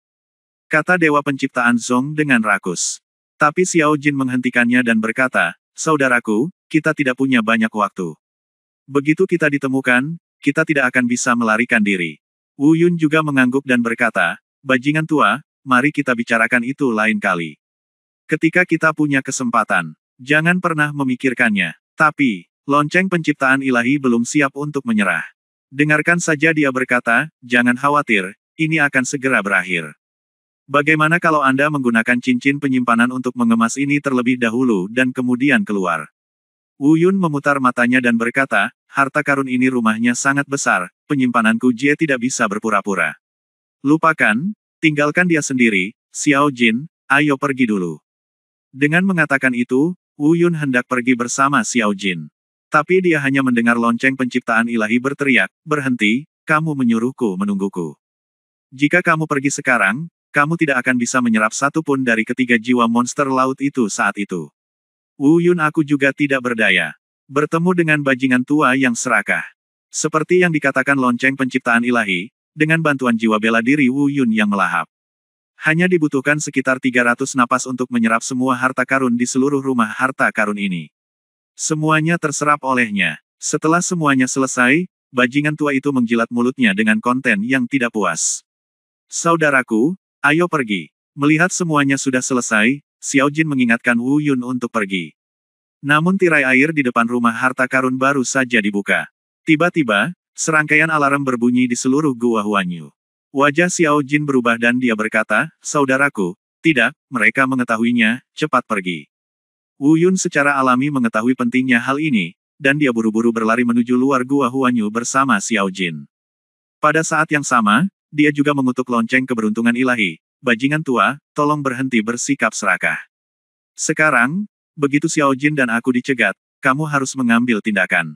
Kata Dewa Penciptaan Zong dengan rakus. Tapi Xiao Jin menghentikannya dan berkata, saudaraku, kita tidak punya banyak waktu. Begitu kita ditemukan, kita tidak akan bisa melarikan diri. Wu Yun juga mengangguk dan berkata, bajingan tua, mari kita bicarakan itu lain kali. Ketika kita punya kesempatan, jangan pernah memikirkannya. Tapi, lonceng penciptaan ilahi belum siap untuk menyerah. Dengarkan saja dia berkata, jangan khawatir, ini akan segera berakhir. Bagaimana kalau Anda menggunakan cincin penyimpanan untuk mengemas ini terlebih dahulu dan kemudian keluar? Wu Yun memutar matanya dan berkata, harta karun ini rumahnya sangat besar, penyimpananku Jie tidak bisa berpura-pura. Lupakan, tinggalkan dia sendiri, Xiao Jin, ayo pergi dulu. Dengan mengatakan itu, Wu Yun hendak pergi bersama Xiao Jin. Tapi dia hanya mendengar lonceng penciptaan ilahi berteriak, berhenti, kamu menyuruhku menungguku. Jika kamu pergi sekarang, kamu tidak akan bisa menyerap satu pun dari ketiga jiwa monster laut itu saat itu. Wu Yun aku juga tidak berdaya. Bertemu dengan bajingan tua yang serakah. Seperti yang dikatakan lonceng penciptaan ilahi, dengan bantuan jiwa bela diri Wu Yun yang melahap. Hanya dibutuhkan sekitar 300 napas untuk menyerap semua harta karun di seluruh rumah harta karun ini. Semuanya terserap olehnya. Setelah semuanya selesai, bajingan tua itu menjilat mulutnya dengan konten yang tidak puas. Saudaraku, ayo pergi. Melihat semuanya sudah selesai, Xiao Jin mengingatkan Wu Yun untuk pergi. Namun tirai air di depan rumah harta karun baru saja dibuka. Tiba-tiba, serangkaian alarm berbunyi di seluruh gua Huanyu. Wajah Xiao Jin berubah dan dia berkata, saudaraku, tidak, mereka mengetahuinya, cepat pergi. Wu Yun secara alami mengetahui pentingnya hal ini, dan dia buru-buru berlari menuju luar gua Huanyu bersama Xiao Jin. Pada saat yang sama, dia juga mengutuk lonceng keberuntungan ilahi, bajingan tua, tolong berhenti bersikap serakah. Sekarang, begitu Xiao Jin dan aku dicegat, kamu harus mengambil tindakan.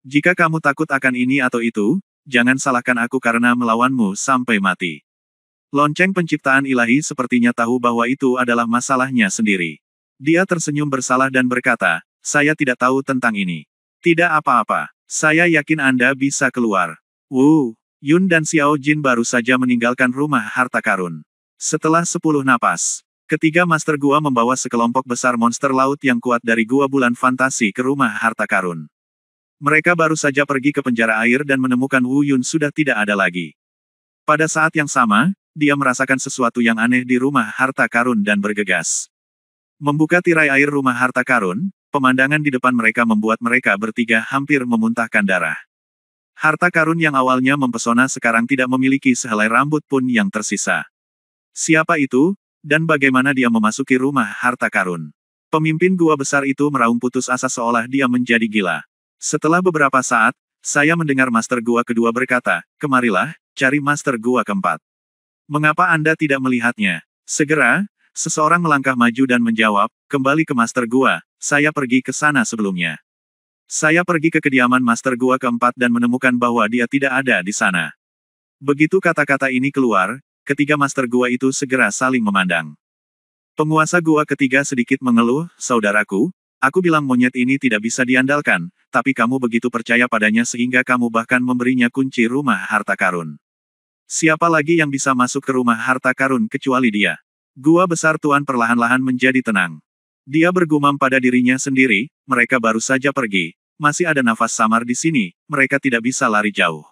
Jika kamu takut akan ini atau itu, jangan salahkan aku karena melawanmu sampai mati. Lonceng penciptaan ilahi sepertinya tahu bahwa itu adalah masalahnya sendiri. Dia tersenyum bersalah dan berkata, saya tidak tahu tentang ini. Tidak apa-apa, saya yakin Anda bisa keluar. Wu Yun dan Xiao Jin baru saja meninggalkan rumah harta karun. Setelah 10 napas, ketiga master gua membawa sekelompok besar monster laut yang kuat dari gua bulan fantasi ke rumah harta karun. Mereka baru saja pergi ke penjara air dan menemukan Wu Yun sudah tidak ada lagi. Pada saat yang sama, dia merasakan sesuatu yang aneh di rumah harta karun dan bergegas. Membuka tirai air rumah harta karun, pemandangan di depan mereka membuat mereka bertiga hampir memuntahkan darah. Harta karun yang awalnya mempesona sekarang tidak memiliki sehelai rambut pun yang tersisa. Siapa itu, dan bagaimana dia memasuki rumah harta karun? Pemimpin gua besar itu meraung putus asa seolah dia menjadi gila. Setelah beberapa saat, saya mendengar master gua kedua berkata, kemarilah, cari master gua keempat. Mengapa Anda tidak melihatnya? Segera, seseorang melangkah maju dan menjawab, kembali ke master gua, saya pergi ke sana sebelumnya. Saya pergi ke kediaman master gua keempat dan menemukan bahwa dia tidak ada di sana. Begitu kata-kata ini keluar, ketiga master gua itu segera saling memandang. Penguasa gua ketiga sedikit mengeluh, saudaraku, aku bilang monyet ini tidak bisa diandalkan, tapi kamu begitu percaya padanya sehingga kamu bahkan memberinya kunci rumah harta karun. Siapa lagi yang bisa masuk ke rumah harta karun kecuali dia? Gua besar tuan perlahan-lahan menjadi tenang. Dia bergumam pada dirinya sendiri, mereka baru saja pergi, masih ada nafas samar di sini, mereka tidak bisa lari jauh.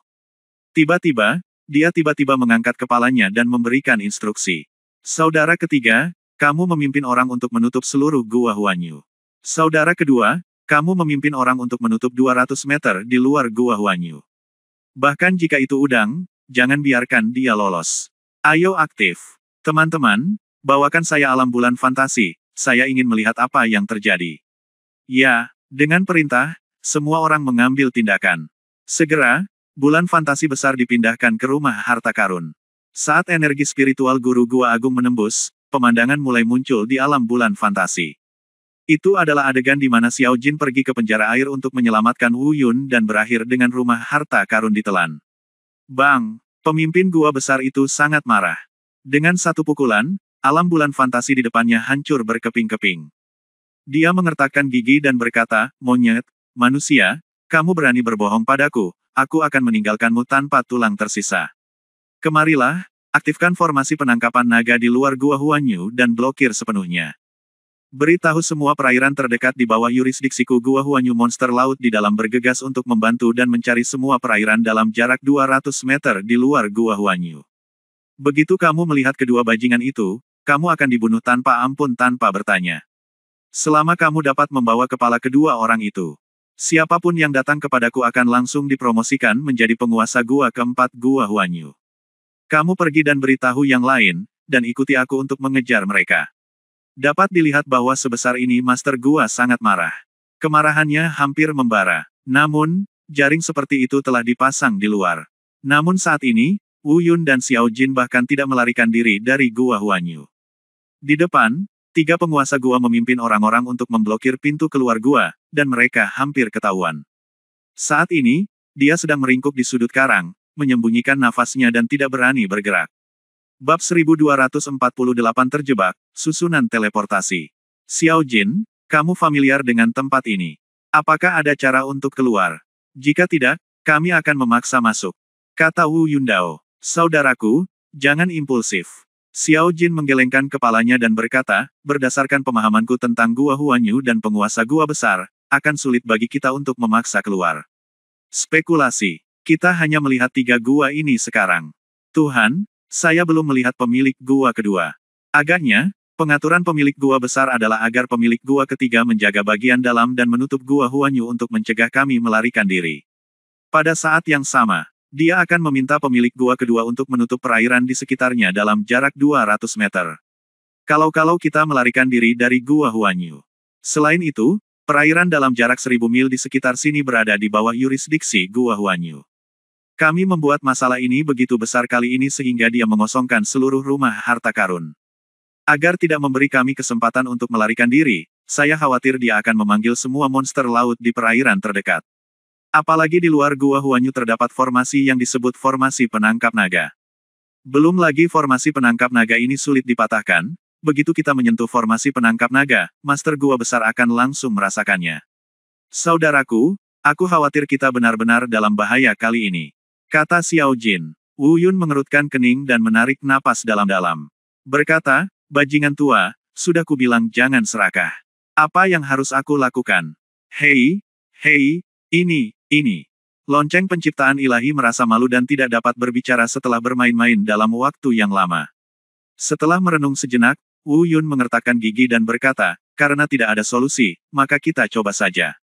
Tiba-tiba, dia tiba-tiba mengangkat kepalanya dan memberikan instruksi. Saudara ketiga, kamu memimpin orang untuk menutup seluruh gua Huanyu. Saudara kedua, kamu memimpin orang untuk menutup 200 meter di luar gua Huanyu. Bahkan jika itu udang, jangan biarkan dia lolos. Ayo aktif. Teman-teman, bawakan saya alam bulan fantasi, saya ingin melihat apa yang terjadi. Ya, dengan perintah, semua orang mengambil tindakan. Segera, bulan fantasi besar dipindahkan ke rumah harta karun. Saat energi spiritual guru gua agung menembus, pemandangan mulai muncul di alam bulan fantasi. Itu adalah adegan di mana Xiao Jin pergi ke penjara air untuk menyelamatkan Wu Yun dan berakhir dengan rumah harta karun ditelan. Bang! Pemimpin gua besar itu sangat marah. Dengan satu pukulan, alam bulan fantasi di depannya hancur berkeping-keping. Dia mengertakkan gigi dan berkata, monyet, manusia, kamu berani berbohong padaku, aku akan meninggalkanmu tanpa tulang tersisa. Kemarilah, aktifkan formasi penangkapan naga di luar gua Huanyu dan blokir sepenuhnya. Beritahu semua perairan terdekat di bawah yurisdiksiku gua Huanyu monster laut di dalam bergegas untuk membantu dan mencari semua perairan dalam jarak 200 meter di luar gua Huanyu. Begitu kamu melihat kedua bajingan itu, kamu akan dibunuh tanpa ampun tanpa bertanya. Selama kamu dapat membawa kepala kedua orang itu, siapapun yang datang kepadaku akan langsung dipromosikan menjadi penguasa gua keempat Gua Huanyu. Kamu pergi dan beritahu yang lain, dan ikuti aku untuk mengejar mereka. Dapat dilihat bahwa sebesar ini Master Gua sangat marah. Kemarahannya hampir membara. Namun, jaring seperti itu telah dipasang di luar. Namun saat ini, Wu Yun dan Xiao Jin bahkan tidak melarikan diri dari Gua Huanyu. Di depan, 3 penguasa gua memimpin orang-orang untuk memblokir pintu keluar gua, dan mereka hampir ketahuan. Saat ini, dia sedang meringkuk di sudut karang, menyembunyikan nafasnya dan tidak berani bergerak. Bab 1248 terjebak, susunan teleportasi. Xiao Jin, kamu familiar dengan tempat ini. Apakah ada cara untuk keluar? Jika tidak, kami akan memaksa masuk. Kata Wu Yundao. Saudaraku, jangan impulsif. Xiao Jin menggelengkan kepalanya dan berkata, berdasarkan pemahamanku tentang Gua Huanyu dan penguasa gua besar, akan sulit bagi kita untuk memaksa keluar. Spekulasi. Kita hanya melihat 3 gua ini sekarang. Tuhan, saya belum melihat pemilik gua kedua. Agaknya, pengaturan pemilik gua besar adalah agar pemilik gua ketiga menjaga bagian dalam dan menutup Gua Huanyu untuk mencegah kami melarikan diri. Pada saat yang sama, dia akan meminta pemilik gua kedua untuk menutup perairan di sekitarnya dalam jarak 200 meter. Kalau kita melarikan diri dari Gua Huanyu. Selain itu, perairan dalam jarak 1000 mil di sekitar sini berada di bawah yurisdiksi Gua Huanyu. Kami membuat masalah ini begitu besar kali ini sehingga dia mengosongkan seluruh rumah harta karun. Agar tidak memberi kami kesempatan untuk melarikan diri, saya khawatir dia akan memanggil semua monster laut di perairan terdekat. Apalagi di luar Gua Huanyu terdapat formasi yang disebut formasi penangkap naga. Belum lagi formasi penangkap naga ini sulit dipatahkan, begitu kita menyentuh formasi penangkap naga, Master Gua besar akan langsung merasakannya. Saudaraku, aku khawatir kita benar-benar dalam bahaya kali ini. Kata Xiao Jin. Wu Yun mengerutkan kening dan menarik napas dalam-dalam. Berkata, bajingan tua, sudah kubilang jangan serakah. Apa yang harus aku lakukan? Hei, ini. Lonceng penciptaan ilahi merasa malu dan tidak dapat berbicara setelah bermain-main dalam waktu yang lama. Setelah merenung sejenak, Wu Yun mengertakkan gigi dan berkata, karena tidak ada solusi, maka kita coba saja.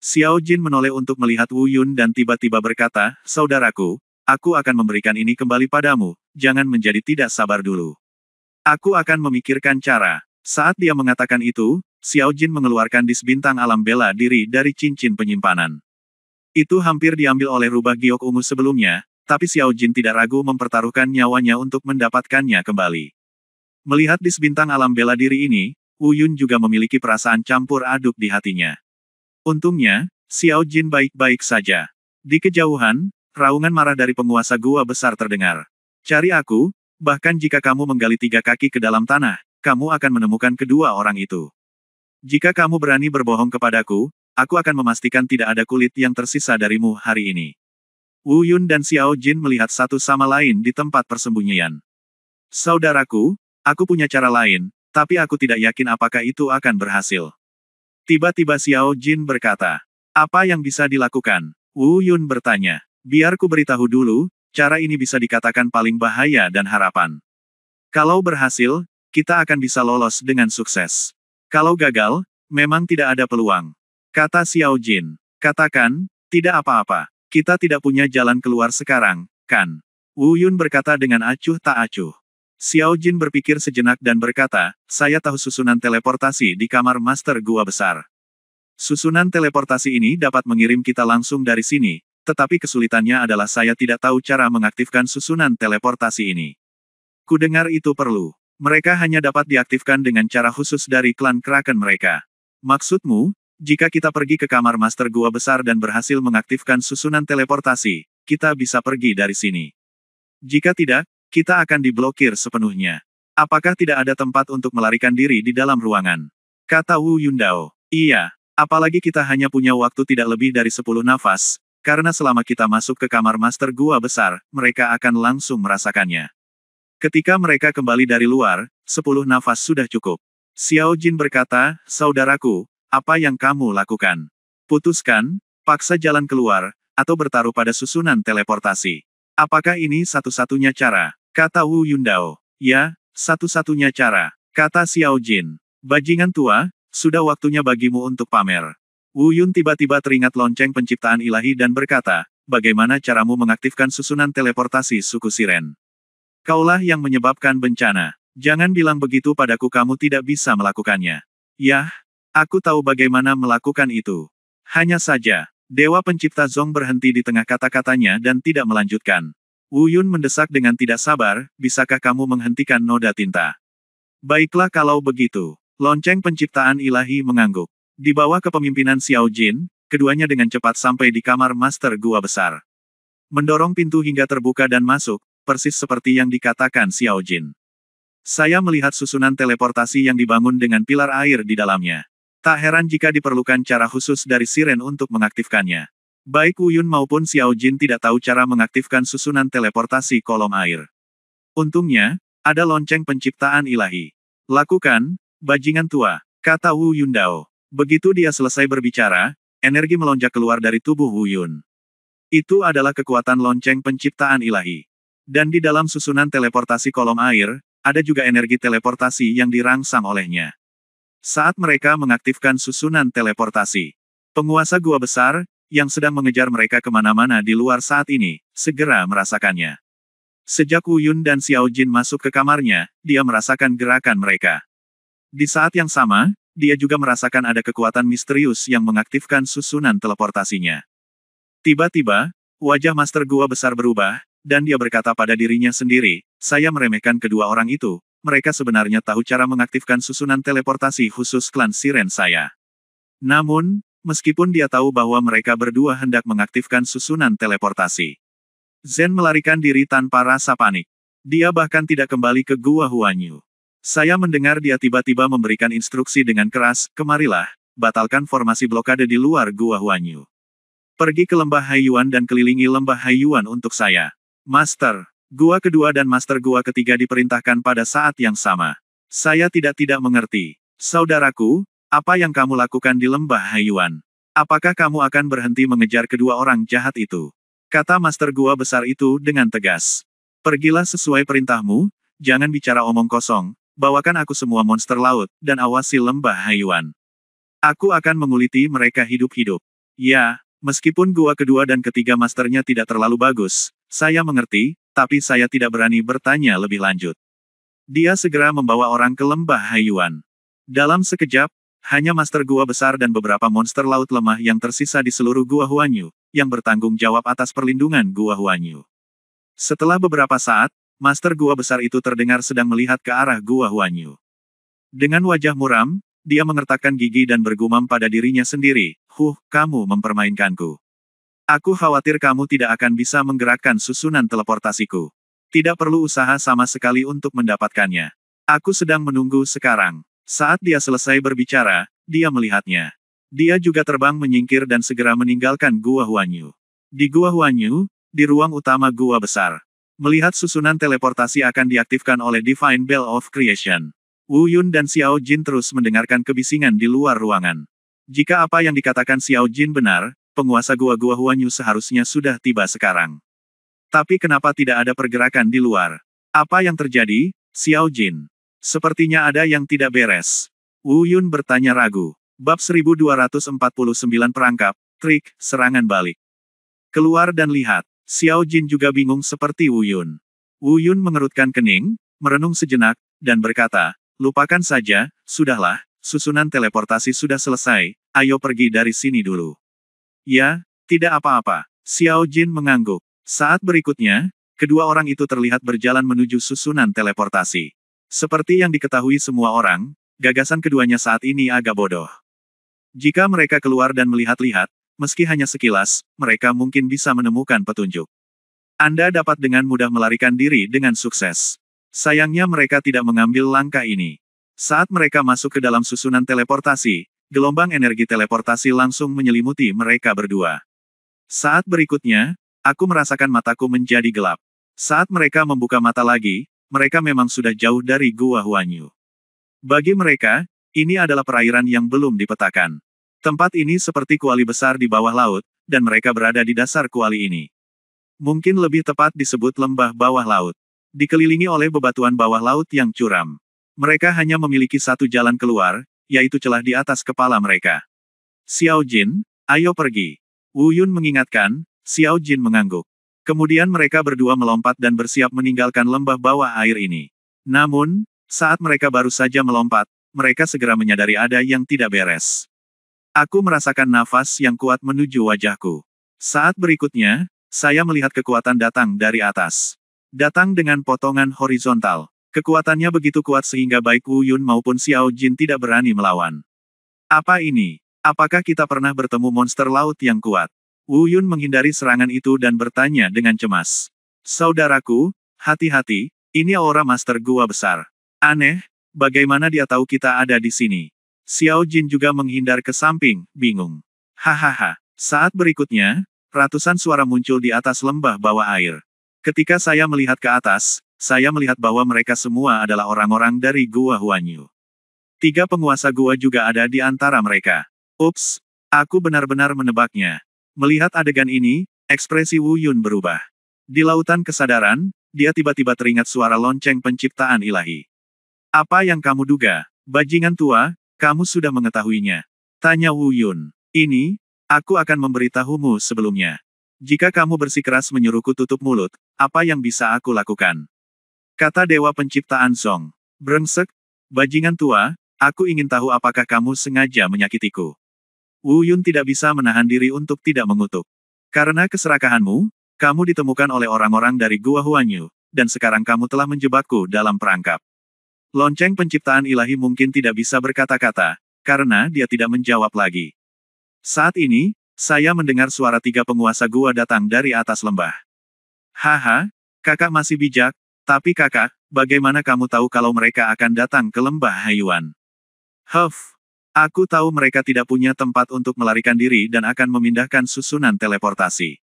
Xiao Jin menoleh untuk melihat Wu Yun dan tiba-tiba berkata, saudaraku, aku akan memberikan ini kembali padamu, jangan menjadi tidak sabar dulu. Aku akan memikirkan cara. Saat dia mengatakan itu, Xiao Jin mengeluarkan dis bintang alam bela diri dari cincin penyimpanan. Itu hampir diambil oleh rubah giok ungu sebelumnya, tapi Xiao Jin tidak ragu mempertaruhkan nyawanya untuk mendapatkannya kembali. Melihat dis bintang alam bela diri ini, Wu Yun juga memiliki perasaan campur aduk di hatinya. Untungnya, Xiao Jin baik-baik saja. Di kejauhan, raungan marah dari penguasa gua besar terdengar. Cari aku, bahkan jika kamu menggali 3 kaki ke dalam tanah, kamu akan menemukan kedua orang itu. Jika kamu berani berbohong kepadaku, aku akan memastikan tidak ada kulit yang tersisa darimu hari ini. Wu Yun dan Xiao Jin melihat satu sama lain di tempat persembunyian. Saudaraku, aku punya cara lain, tapi aku tidak yakin apakah itu akan berhasil. Tiba-tiba Xiao Jin berkata, apa yang bisa dilakukan? Wu Yun bertanya, biar ku beritahu dulu, cara ini bisa dikatakan paling bahaya dan harapan. Kalau berhasil, kita akan bisa lolos dengan sukses. Kalau gagal, memang tidak ada peluang. Kata Xiao Jin. Katakan, tidak apa-apa. Kita tidak punya jalan keluar sekarang, kan? Wu Yun berkata dengan acuh tak acuh. Xiao Jin berpikir sejenak dan berkata, saya tahu susunan teleportasi di kamar Master Gua Besar. Susunan teleportasi ini dapat mengirim kita langsung dari sini, tetapi kesulitannya adalah saya tidak tahu cara mengaktifkan susunan teleportasi ini. Kudengar itu perlu. Mereka hanya dapat diaktifkan dengan cara khusus dari klan Kraken mereka. Maksudmu, jika kita pergi ke kamar Master Gua Besar dan berhasil mengaktifkan susunan teleportasi, kita bisa pergi dari sini. Jika tidak, kita akan diblokir sepenuhnya. Apakah tidak ada tempat untuk melarikan diri di dalam ruangan? Kata Wu Yundao. Iya, apalagi kita hanya punya waktu tidak lebih dari 10 nafas, karena selama kita masuk ke kamar Master Gua Besar, mereka akan langsung merasakannya. Ketika mereka kembali dari luar, 10 nafas sudah cukup. Xiao Jin berkata, saudaraku, apa yang kamu lakukan? Putuskan, paksa jalan keluar, atau bertaruh pada susunan teleportasi. Apakah ini satu-satunya cara? Kata Wu Yundao. Ya, Satu-satunya cara, kata Xiao Jin. Bajingan tua, sudah waktunya bagimu untuk pamer. Wu Yun tiba-tiba teringat lonceng penciptaan ilahi dan berkata, bagaimana caramu mengaktifkan susunan teleportasi suku Siren? Kaulah yang menyebabkan bencana. Jangan bilang begitu padaku, kamu tidak bisa melakukannya. Yah, aku tahu bagaimana melakukan itu. Hanya saja, Dewa Pencipta Zong berhenti di tengah kata-katanya dan tidak melanjutkan. Wu Yun mendesak dengan tidak sabar, bisakah kamu menghentikan noda tinta? Baiklah kalau begitu. Lonceng penciptaan ilahi mengangguk. Di bawah kepemimpinan Xiao Jin, keduanya dengan cepat sampai di kamar Master Gua Besar. Mendorong pintu hingga terbuka dan masuk, persis seperti yang dikatakan Xiao Jin. Saya melihat susunan teleportasi yang dibangun dengan pilar air di dalamnya. Tak heran jika diperlukan cara khusus dari Siren untuk mengaktifkannya. Baik Wu Yun maupun Xiao Jin tidak tahu cara mengaktifkan susunan teleportasi kolom air. Untungnya, ada lonceng penciptaan ilahi. Lakukan, bajingan tua, kata Wu Yun Dao. Begitu dia selesai berbicara, energi melonjak keluar dari tubuh Wu Yun. Itu adalah kekuatan lonceng penciptaan ilahi. Dan di dalam susunan teleportasi kolom air, ada juga energi teleportasi yang dirangsang olehnya. Saat mereka mengaktifkan susunan teleportasi, penguasa gua besar, yang sedang mengejar mereka kemana-mana di luar saat ini, segera merasakannya. Sejak Wu Yun dan Xiao Jin masuk ke kamarnya, dia merasakan gerakan mereka. Di saat yang sama, dia juga merasakan ada kekuatan misterius yang mengaktifkan susunan teleportasinya. Tiba-tiba, wajah Master Gua Besar berubah, dan dia berkata pada dirinya sendiri, saya meremehkan kedua orang itu, mereka sebenarnya tahu cara mengaktifkan susunan teleportasi khusus klan Siren saya. Namun, meskipun dia tahu bahwa mereka berdua hendak mengaktifkan susunan teleportasi, Zen melarikan diri tanpa rasa panik. Dia bahkan tidak kembali ke Gua Huanyu. Saya mendengar dia tiba-tiba memberikan instruksi dengan keras, kemarilah, batalkan formasi blokade di luar Gua Huanyu. Pergi ke lembah Haiyuan dan kelilingi lembah Haiyuan untuk saya. Master Gua kedua dan Master Gua ketiga diperintahkan pada saat yang sama. Saya tidak mengerti. Saudaraku, apa yang kamu lakukan di lembah Haiyuan? Apakah kamu akan berhenti mengejar kedua orang jahat itu? Kata Master Gua Besar itu dengan tegas. Pergilah sesuai perintahmu, jangan bicara omong kosong, bawakan aku semua monster laut, dan awasi lembah Haiyuan. Aku akan menguliti mereka hidup-hidup. Ya, meskipun Gua kedua dan ketiga masternya tidak terlalu bagus, saya mengerti, tapi saya tidak berani bertanya lebih lanjut. Dia segera membawa orang ke lembah Haiyuan. Dalam sekejap, hanya Master Gua Besar dan beberapa monster laut lemah yang tersisa di seluruh Gua Huanyu, yang bertanggung jawab atas perlindungan Gua Huanyu. Setelah beberapa saat, Master Gua Besar itu terdengar sedang melihat ke arah Gua Huanyu. Dengan wajah muram, dia mengertakkan gigi dan bergumam pada dirinya sendiri, kamu mempermainkanku. Aku khawatir kamu tidak akan bisa menggerakkan susunan teleportasiku. Tidak perlu usaha sama sekali untuk mendapatkannya. Aku sedang menunggu sekarang. Saat dia selesai berbicara, dia melihatnya. Dia juga terbang menyingkir dan segera meninggalkan Gua Huanyu. Di Gua Huanyu, di ruang utama Gua Besar. Melihat susunan teleportasi akan diaktifkan oleh Divine Bell of Creation. Wu Yun dan Xiao Jin terus mendengarkan kebisingan di luar ruangan. Jika apa yang dikatakan Xiao Jin benar, penguasa Gua Huanyu seharusnya sudah tiba sekarang. Tapi kenapa tidak ada pergerakan di luar? Apa yang terjadi, Xiao Jin? Sepertinya ada yang tidak beres. Wu Yun bertanya ragu. Bab 1249 perangkap, trik, serangan balik. Keluar dan lihat. Xiao Jin juga bingung seperti Wu Yun. Wu Yun mengerutkan kening, merenung sejenak, dan berkata, lupakan saja, sudahlah, susunan teleportasi sudah selesai, ayo pergi dari sini dulu. Ya, tidak apa-apa. Xiao Jin mengangguk. Saat berikutnya, kedua orang itu terlihat berjalan menuju susunan teleportasi. Seperti yang diketahui semua orang, gagasan keduanya saat ini agak bodoh. Jika mereka keluar dan melihat-lihat, meski hanya sekilas, mereka mungkin bisa menemukan petunjuk. Anda dapat dengan mudah melarikan diri dengan sukses. Sayangnya mereka tidak mengambil langkah ini. Saat mereka masuk ke dalam susunan teleportasi, gelombang energi teleportasi langsung menyelimuti mereka berdua. Saat berikutnya, aku merasakan mataku menjadi gelap. Saat mereka membuka mata lagi, mereka memang sudah jauh dari Gua Huanyu. Bagi mereka, ini adalah perairan yang belum dipetakan. Tempat ini seperti kuali besar di bawah laut, dan mereka berada di dasar kuali ini. Mungkin lebih tepat disebut lembah bawah laut. dikelilingi oleh bebatuan bawah laut yang curam. Mereka hanya memiliki satu jalan keluar, yaitu celah di atas kepala mereka. Xiao Jin, ayo pergi. Wu Yun mengingatkan, Xiao Jin mengangguk. Kemudian mereka berdua melompat dan bersiap meninggalkan lembah bawah air ini. Namun, saat mereka baru saja melompat, mereka segera menyadari ada yang tidak beres. Aku merasakan nafas yang kuat menuju wajahku. Saat berikutnya, saya melihat kekuatan datang dari atas. Datang dengan potongan horizontal. Kekuatannya begitu kuat sehingga baik Wu Yun maupun Xiao Jin tidak berani melawan. Apa ini? Apakah kita pernah bertemu monster laut yang kuat? Wu Yun menghindari serangan itu dan bertanya dengan cemas. Saudaraku, hati-hati, ini aura master gua besar. Aneh, bagaimana dia tahu kita ada di sini? Xiao Jin juga menghindar ke samping, bingung. Hahaha. Saat berikutnya, ratusan suara muncul di atas lembah bawah air. Ketika saya melihat ke atas, saya melihat bahwa mereka semua adalah orang-orang dari Gua Huanyu. 3 penguasa gua juga ada di antara mereka. Ups, aku benar-benar menebaknya. Melihat adegan ini, ekspresi Wu Yun berubah. Di lautan kesadaran, dia tiba-tiba teringat suara lonceng penciptaan ilahi. Apa yang kamu duga? Bajingan tua, kamu sudah mengetahuinya. Tanya Wu Yun. Ini, aku akan memberitahumu sebelumnya. Jika kamu bersikeras menyuruhku tutup mulut, apa yang bisa aku lakukan? Kata Dewa Penciptaan Zong. Brengsek, bajingan tua, aku ingin tahu apakah kamu sengaja menyakitiku. Wu Yun tidak bisa menahan diri untuk tidak mengutuk. Karena keserakahanmu, kamu ditemukan oleh orang-orang dari Gua Huanyu, dan sekarang kamu telah menjebakku dalam perangkap. Lonceng penciptaan ilahi mungkin tidak bisa berkata-kata, karena dia tidak menjawab lagi. Saat ini, saya mendengar suara 3 penguasa gua datang dari atas lembah. Haha, kakak masih bijak. Tapi kakak, bagaimana kamu tahu kalau mereka akan datang ke lembah Haiyuan? Huff, aku tahu mereka tidak punya tempat untuk melarikan diri dan akan memindahkan susunan teleportasi.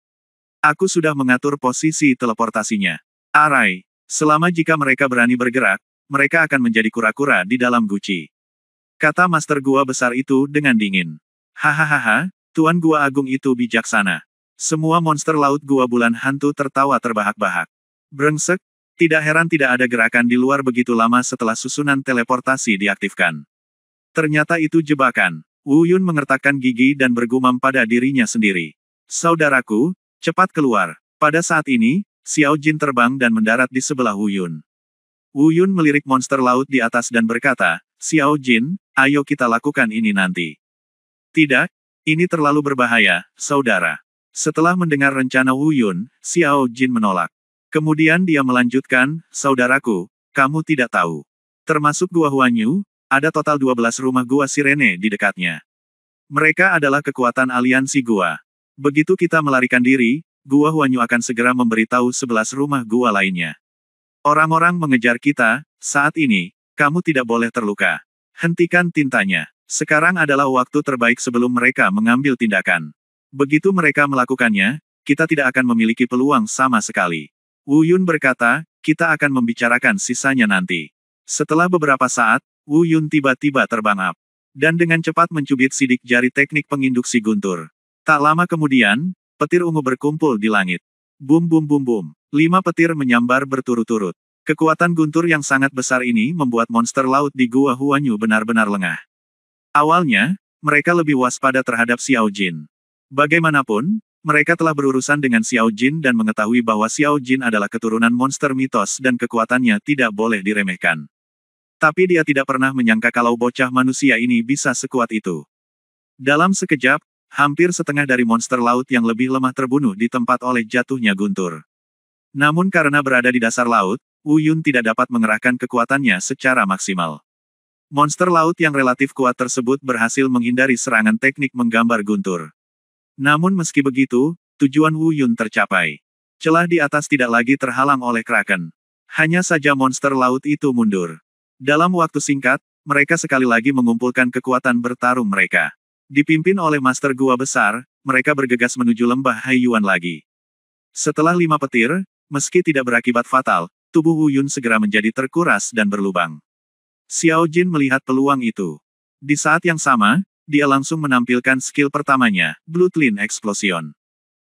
Aku sudah mengatur posisi teleportasinya. Arai, selama jika mereka berani bergerak, mereka akan menjadi kura-kura di dalam guci. Kata Master Gua besar itu dengan dingin. Hahaha, Tuan Gua Agung itu bijaksana. Semua monster laut Gua Bulan Hantu tertawa terbahak-bahak. Brengsek. Tidak heran tidak ada gerakan di luar begitu lama setelah susunan teleportasi diaktifkan. Ternyata itu jebakan. Wu Yun mengertakkan gigi dan bergumam pada dirinya sendiri. Saudaraku, cepat keluar. Pada saat ini, Xiao Jin terbang dan mendarat di sebelah Wu Yun. Wu Yun melirik monster laut di atas dan berkata, Xiao Jin, ayo kita lakukan ini nanti. Tidak, ini terlalu berbahaya, saudara. Setelah mendengar rencana Wu Yun, Xiao Jin menolak. Kemudian dia melanjutkan, saudaraku, kamu tidak tahu. Termasuk Gua Huanyu, ada total 12 rumah Gua Sirene di dekatnya. Mereka adalah kekuatan aliansi Gua. Begitu kita melarikan diri, Gua Huanyu akan segera memberitahu 11 rumah Gua lainnya. Orang-orang mengejar kita, saat ini, kamu tidak boleh terluka. Hentikan tintanya. Sekarang adalah waktu terbaik sebelum mereka mengambil tindakan. Begitu mereka melakukannya, kita tidak akan memiliki peluang sama sekali. Wu Yun berkata, kita akan membicarakan sisanya nanti. Setelah beberapa saat, Wu Yun tiba-tiba terbang up. Dan dengan cepat mencubit sidik jari teknik penginduksi guntur. Tak lama kemudian, petir ungu berkumpul di langit. Bum bum bum bum. 5 petir menyambar berturut-turut. Kekuatan guntur yang sangat besar ini membuat monster laut di Gua Huanyu benar-benar lengah. Awalnya, mereka lebih waspada terhadap Xiao Jin. Bagaimanapun, mereka telah berurusan dengan Xiao Jin dan mengetahui bahwa Xiao Jin adalah keturunan monster mitos dan kekuatannya tidak boleh diremehkan. Tapi dia tidak pernah menyangka kalau bocah manusia ini bisa sekuat itu. Dalam sekejap, hampir setengah dari monster laut yang lebih lemah terbunuh di tempat oleh jatuhnya guntur. Namun karena berada di dasar laut, Wu Yun tidak dapat mengerahkan kekuatannya secara maksimal. Monster laut yang relatif kuat tersebut berhasil menghindari serangan teknik menggambar guntur. Namun meski begitu, tujuan Wu Yun tercapai. Celah di atas tidak lagi terhalang oleh kraken. Hanya saja monster laut itu mundur. Dalam waktu singkat, mereka sekali lagi mengumpulkan kekuatan bertarung mereka. Dipimpin oleh Master Gua Besar, mereka bergegas menuju lembah Haiyuan lagi. Setelah 5 petir, meski tidak berakibat fatal, tubuh Wu Yun segera menjadi terkuras dan berlubang. Xiao Jin melihat peluang itu. Di saat yang sama, dia langsung menampilkan skill pertamanya, Bloodline Explosion.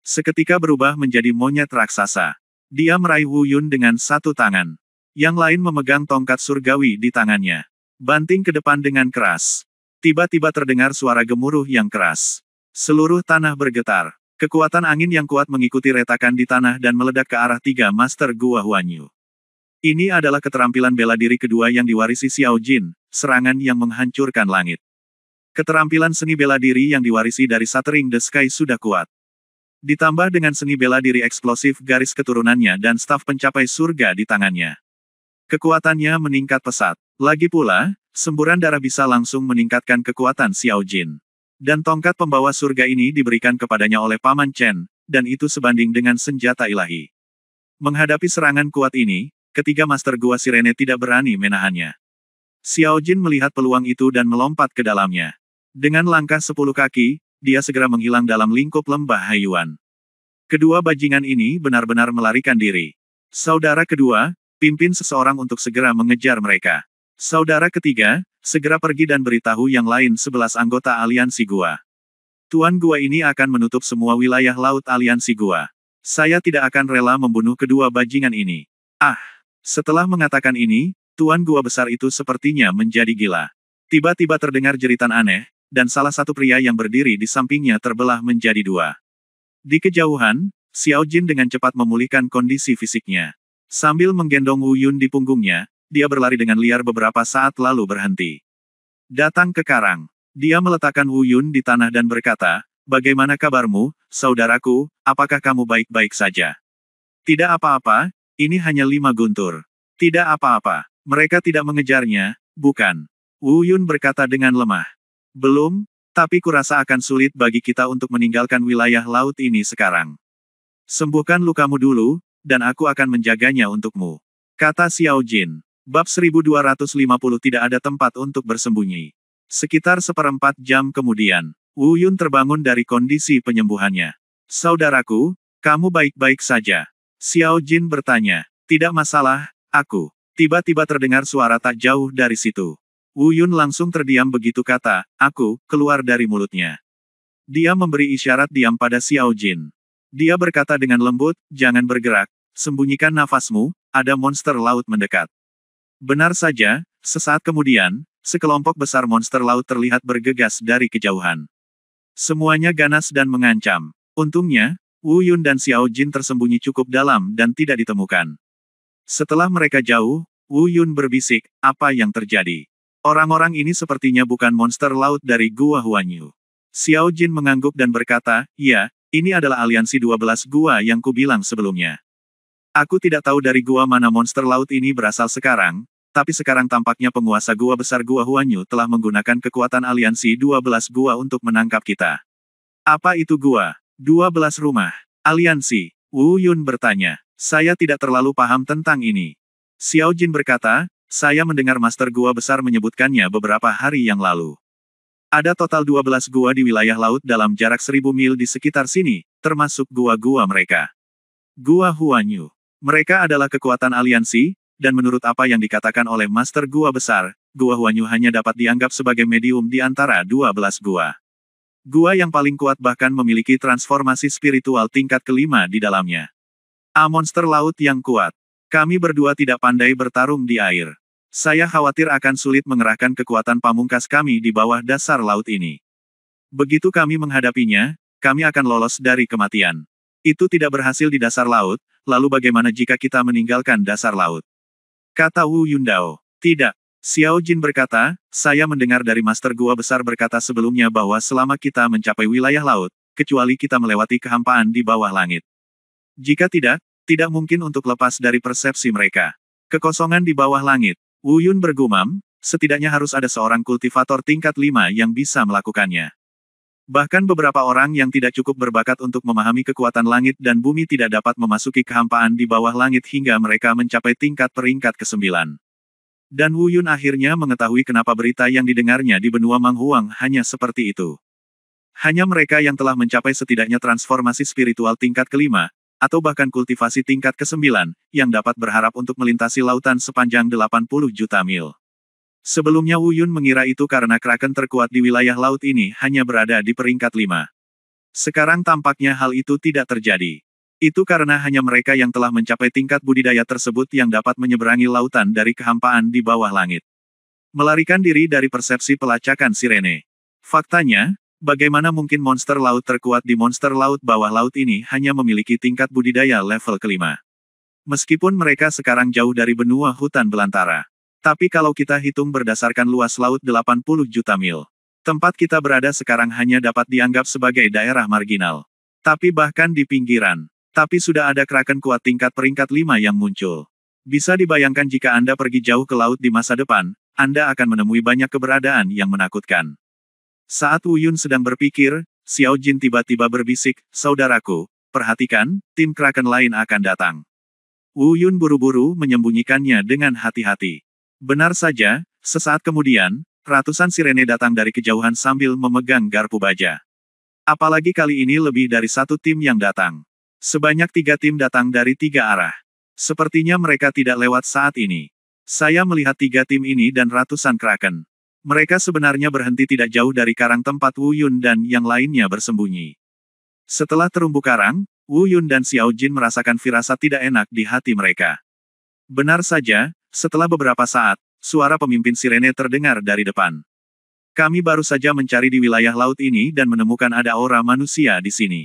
Seketika berubah menjadi monyet raksasa. Dia meraih Wu Yun dengan satu tangan. Yang lain memegang tongkat surgawi di tangannya. Banting ke depan dengan keras. Tiba-tiba terdengar suara gemuruh yang keras. Seluruh tanah bergetar. Kekuatan angin yang kuat mengikuti retakan di tanah dan meledak ke arah tiga Master Gua Huanyu. Ini adalah keterampilan bela diri kedua yang diwarisi Xiao Jin, serangan yang menghancurkan langit. Keterampilan seni bela diri yang diwarisi dari Shattering the Sky sudah kuat. Ditambah dengan seni bela diri eksplosif garis keturunannya dan staf pencapai surga di tangannya. Kekuatannya meningkat pesat. Lagi pula, semburan darah bisa langsung meningkatkan kekuatan Xiao Jin. Dan tongkat pembawa surga ini diberikan kepadanya oleh Paman Chen, dan itu sebanding dengan senjata ilahi. Menghadapi serangan kuat ini, ketiga Master Gua Sirene tidak berani menahannya. Xiao Jin melihat peluang itu dan melompat ke dalamnya. Dengan langkah 10 kaki, dia segera menghilang dalam lingkup lembah Haiyuan. Kedua bajingan ini benar-benar melarikan diri. Saudara kedua, pimpin seseorang untuk segera mengejar mereka. Saudara ketiga, segera pergi dan beritahu yang lain 11 anggota aliansi Gua. Tuan Gua ini akan menutup semua wilayah laut aliansi Gua. Saya tidak akan rela membunuh kedua bajingan ini. Setelah mengatakan ini, Tuan Gua besar itu sepertinya menjadi gila. Tiba-tiba terdengar jeritan aneh, dan salah satu pria yang berdiri di sampingnya terbelah menjadi dua. Di kejauhan, Xiao Jin dengan cepat memulihkan kondisi fisiknya. Sambil menggendong Wu Yun di punggungnya, dia berlari dengan liar beberapa saat lalu berhenti. Datang ke karang. Dia meletakkan Wu Yun di tanah dan berkata, "Bagaimana kabarmu, saudaraku, apakah kamu baik-baik saja?" "Tidak apa-apa, ini hanya 5 guntur." "Tidak apa-apa, mereka tidak mengejarnya, bukan?" Wu Yun berkata dengan lemah. "Belum, tapi kurasa akan sulit bagi kita untuk meninggalkan wilayah laut ini sekarang. Sembuhkan lukamu dulu, dan aku akan menjaganya untukmu," kata Xiao Jin. Bab 1250 tidak ada tempat untuk bersembunyi. Sekitar 1/4 jam kemudian, Wu Yun terbangun dari kondisi penyembuhannya. "Saudaraku, kamu baik-baik saja?" Xiao Jin bertanya. "Tidak masalah, aku." Tiba-tiba terdengar suara tak jauh dari situ. Wu Yun langsung terdiam begitu kata, "Aku," keluar dari mulutnya. Dia memberi isyarat diam pada Xiao Jin. Dia berkata dengan lembut, "Jangan bergerak, sembunyikan nafasmu, ada monster laut mendekat." Benar saja, sesaat kemudian, sekelompok besar monster laut terlihat bergegas dari kejauhan. Semuanya ganas dan mengancam. Untungnya, Wu Yun dan Xiao Jin tersembunyi cukup dalam dan tidak ditemukan. Setelah mereka jauh, Wu Yun berbisik, "Apa yang terjadi? Orang-orang ini sepertinya bukan monster laut dari Gua Huanyu." Xiao Jin mengangguk dan berkata, "Ya, ini adalah aliansi 12 gua yang kubilang sebelumnya. Aku tidak tahu dari gua mana monster laut ini berasal sekarang, tapi sekarang tampaknya penguasa gua besar Gua Huanyu telah menggunakan kekuatan aliansi 12 gua untuk menangkap kita." "Apa itu gua?" 12 rumah. Aliansi. Wu Yun bertanya. "Saya tidak terlalu paham tentang ini." Xiao Jin berkata, "Saya mendengar Master Gua besar menyebutkannya beberapa hari yang lalu. Ada total 12 gua di wilayah laut dalam jarak 1000 mil di sekitar sini, termasuk gua-gua mereka. Gua Huanyu. Mereka adalah kekuatan aliansi, dan menurut apa yang dikatakan oleh Master Gua besar, Gua Huanyu hanya dapat dianggap sebagai medium di antara 12 gua. Gua yang paling kuat bahkan memiliki transformasi spiritual tingkat kelima di dalamnya. Monster laut yang kuat. Kami berdua tidak pandai bertarung di air. Saya khawatir akan sulit mengerahkan kekuatan pamungkas kami di bawah dasar laut ini. Begitu kami menghadapinya, kami akan lolos dari kematian. Itu tidak berhasil di dasar laut, lalu bagaimana jika kita meninggalkan dasar laut?" kata Wu Yundao. "Tidak." Xiao Jin berkata, "Saya mendengar dari Master Gua besar berkata sebelumnya bahwa selama kita mencapai wilayah laut, kecuali kita melewati kehampaan di bawah langit. Jika tidak mungkin untuk lepas dari persepsi mereka. Kekosongan di bawah langit." Wu Yun bergumam, "Setidaknya harus ada seorang kultivator tingkat 5 yang bisa melakukannya. Bahkan beberapa orang yang tidak cukup berbakat untuk memahami kekuatan langit dan bumi tidak dapat memasuki kehampaan di bawah langit hingga mereka mencapai tingkat peringkat ke-9. Dan Wu Yun akhirnya mengetahui kenapa berita yang didengarnya di benua Manghuang hanya seperti itu. Hanya mereka yang telah mencapai setidaknya transformasi spiritual tingkat kelima, atau bahkan kultivasi tingkat ke-9, yang dapat berharap untuk melintasi lautan sepanjang 80 juta mil. Sebelumnya Wu Yun mengira itu karena kraken terkuat di wilayah laut ini hanya berada di peringkat 5. Sekarang tampaknya hal itu tidak terjadi. Itu karena hanya mereka yang telah mencapai tingkat budidaya tersebut yang dapat menyeberangi lautan dari kehampaan di bawah langit. Melarikan diri dari persepsi pelacakan sirene. Faktanya, bagaimana mungkin monster laut terkuat di monster laut bawah laut ini hanya memiliki tingkat budidaya level kelima. Meskipun mereka sekarang jauh dari benua hutan belantara. Tapi kalau kita hitung berdasarkan luas laut 80 juta mil, tempat kita berada sekarang hanya dapat dianggap sebagai daerah marginal. Tapi bahkan di pinggiran, tapi sudah ada kraken kuat tingkat peringkat 5 yang muncul. Bisa dibayangkan jika Anda pergi jauh ke laut di masa depan, Anda akan menemui banyak keberadaan yang menakutkan. Saat Wu Yun sedang berpikir, Xiao Jin tiba-tiba berbisik, "Saudaraku, perhatikan, tim kraken lain akan datang." Wu Yun buru-buru menyembunyikannya dengan hati-hati. Benar saja, sesaat kemudian, ratusan sirene datang dari kejauhan sambil memegang garpu baja. Apalagi kali ini lebih dari satu tim yang datang. Sebanyak 3 tim datang dari 3 arah. Sepertinya mereka tidak lewat saat ini. Saya melihat 3 tim ini dan ratusan kraken. Mereka sebenarnya berhenti tidak jauh dari karang tempat Wu Yun dan yang lainnya bersembunyi. Setelah terumbu karang, Wu Yun dan Xiao Jin merasakan firasat tidak enak di hati mereka. Benar saja, setelah beberapa saat, suara pemimpin sirene terdengar dari depan. Kami baru saja mencari di wilayah laut ini dan menemukan ada aura manusia di sini.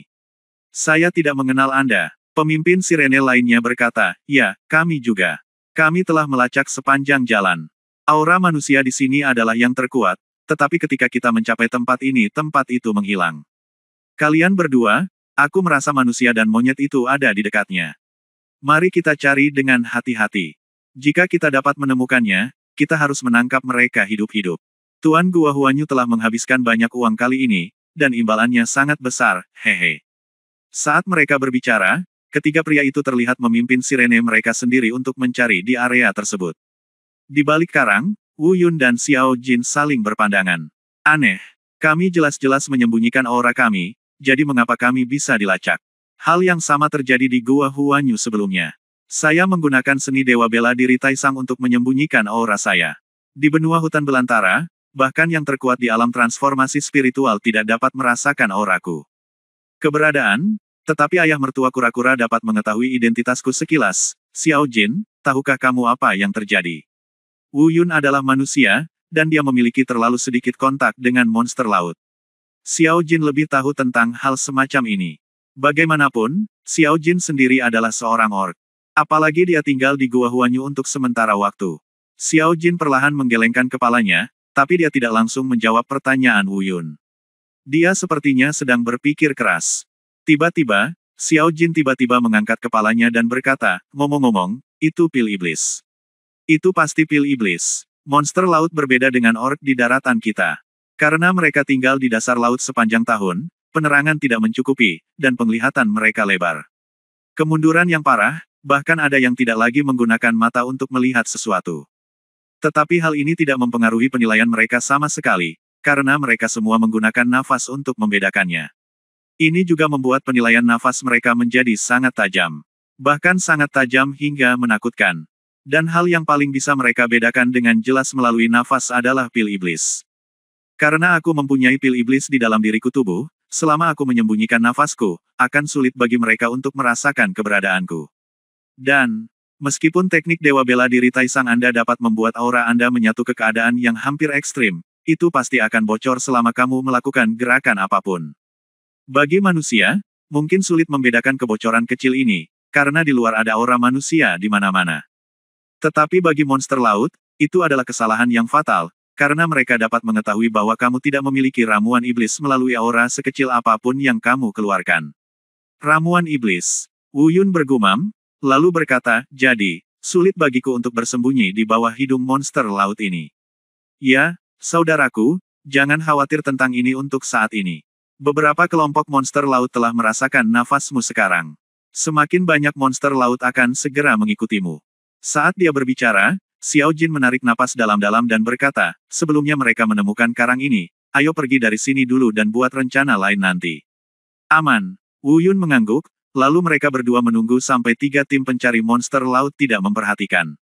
Saya tidak mengenal Anda. Pemimpin sirene lainnya berkata, "Ya, kami juga. Kami telah melacak sepanjang jalan. Aura manusia di sini adalah yang terkuat, tetapi ketika kita mencapai tempat ini, tempat itu menghilang. Kalian berdua, aku merasa manusia dan monyet itu ada di dekatnya. Mari kita cari dengan hati-hati. Jika kita dapat menemukannya, kita harus menangkap mereka hidup-hidup." Tuan Gua Huanyu telah menghabiskan banyak uang kali ini, dan imbalannya sangat besar, hehe. Saat mereka berbicara, ketiga pria itu terlihat memimpin sirene mereka sendiri untuk mencari di area tersebut. Di balik karang, Wu Yun dan Xiao Jin saling berpandangan. Aneh. Kami jelas-jelas menyembunyikan aura kami, jadi mengapa kami bisa dilacak? Hal yang sama terjadi di Gua Huanyu sebelumnya. Saya menggunakan seni dewa bela diri Taisang untuk menyembunyikan aura saya. Di benua hutan belantara, bahkan yang terkuat di alam transformasi spiritual tidak dapat merasakan auraku. Keberadaan, tetapi ayah mertua kura-kura dapat mengetahui identitasku sekilas. Xiao Jin, tahukah kamu apa yang terjadi? Wu Yun adalah manusia, dan dia memiliki terlalu sedikit kontak dengan monster laut. Xiao Jin lebih tahu tentang hal semacam ini. Bagaimanapun, Xiao Jin sendiri adalah seorang orc. Apalagi dia tinggal di Gua Huanyu untuk sementara waktu. Xiao Jin perlahan menggelengkan kepalanya, tapi dia tidak langsung menjawab pertanyaan Wu Yun. Dia sepertinya sedang berpikir keras. Tiba-tiba, Xiao Jin tiba-tiba mengangkat kepalanya dan berkata, "Ngomong-ngomong, itu pil iblis. Itu pasti pil iblis. Monster laut berbeda dengan orc di daratan kita. Karena mereka tinggal di dasar laut sepanjang tahun, penerangan tidak mencukupi, dan penglihatan mereka lebar. Kemunduran yang parah, bahkan ada yang tidak lagi menggunakan mata untuk melihat sesuatu. Tetapi hal ini tidak mempengaruhi penilaian mereka sama sekali, karena mereka semua menggunakan nafas untuk membedakannya. Ini juga membuat penilaian nafas mereka menjadi sangat tajam. Bahkan sangat tajam hingga menakutkan. Dan hal yang paling bisa mereka bedakan dengan jelas melalui nafas adalah pil iblis. Karena aku mempunyai pil iblis di dalam diriku tubuh, selama aku menyembunyikan nafasku, akan sulit bagi mereka untuk merasakan keberadaanku. Dan, meskipun teknik dewa bela diri Taisang Anda dapat membuat aura Anda menyatu ke keadaan yang hampir ekstrim, itu pasti akan bocor selama kamu melakukan gerakan apapun. Bagi manusia, mungkin sulit membedakan kebocoran kecil ini, karena di luar ada aura manusia di mana-mana. Tetapi bagi monster laut, itu adalah kesalahan yang fatal, karena mereka dapat mengetahui bahwa kamu tidak memiliki ramuan iblis melalui aura sekecil apapun yang kamu keluarkan. Ramuan iblis. Wu Yun bergumam, lalu berkata, "Jadi, sulit bagiku untuk bersembunyi di bawah hidung monster laut ini." "Ya, saudaraku, jangan khawatir tentang ini untuk saat ini. Beberapa kelompok monster laut telah merasakan nafasmu sekarang. Semakin banyak monster laut akan segera mengikutimu." Saat dia berbicara, Xiao Jin menarik napas dalam-dalam dan berkata, "Sebelumnya mereka menemukan karang ini, ayo pergi dari sini dulu dan buat rencana lain nanti." "Aman." Wu Yun mengangguk, lalu mereka berdua menunggu sampai 3 tim pencari monster laut tidak memperhatikan.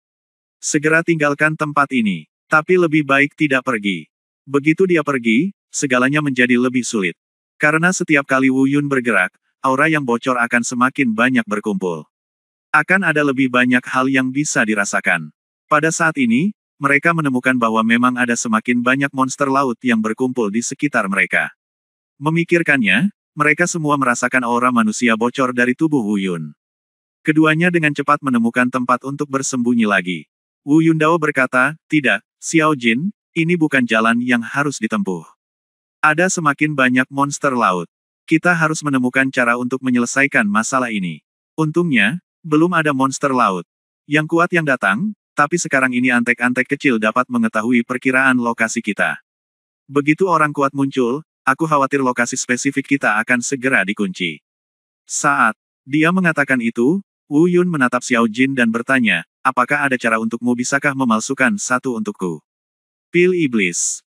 "Segera tinggalkan tempat ini. Tapi lebih baik tidak pergi." Begitu dia pergi, segalanya menjadi lebih sulit. Karena setiap kali Wu Yun bergerak, aura yang bocor akan semakin banyak berkumpul. Akan ada lebih banyak hal yang bisa dirasakan. Pada saat ini, mereka menemukan bahwa memang ada semakin banyak monster laut yang berkumpul di sekitar mereka. Memikirkannya, mereka semua merasakan aura manusia bocor dari tubuh Wu Yun. Keduanya dengan cepat menemukan tempat untuk bersembunyi lagi. Wu Yundao berkata, "Tidak, Xiao Jin, ini bukan jalan yang harus ditempuh. Ada semakin banyak monster laut. Kita harus menemukan cara untuk menyelesaikan masalah ini." Untungnya, belum ada monster laut yang kuat yang datang, tapi sekarang ini antek-antek kecil dapat mengetahui perkiraan lokasi kita. Begitu orang kuat muncul, aku khawatir lokasi spesifik kita akan segera dikunci. Saat dia mengatakan itu, Wu Yun menatap Xiao Jin dan bertanya, apakah ada cara untukmu, bisakah memalsukan satu untukku? Pil iblis.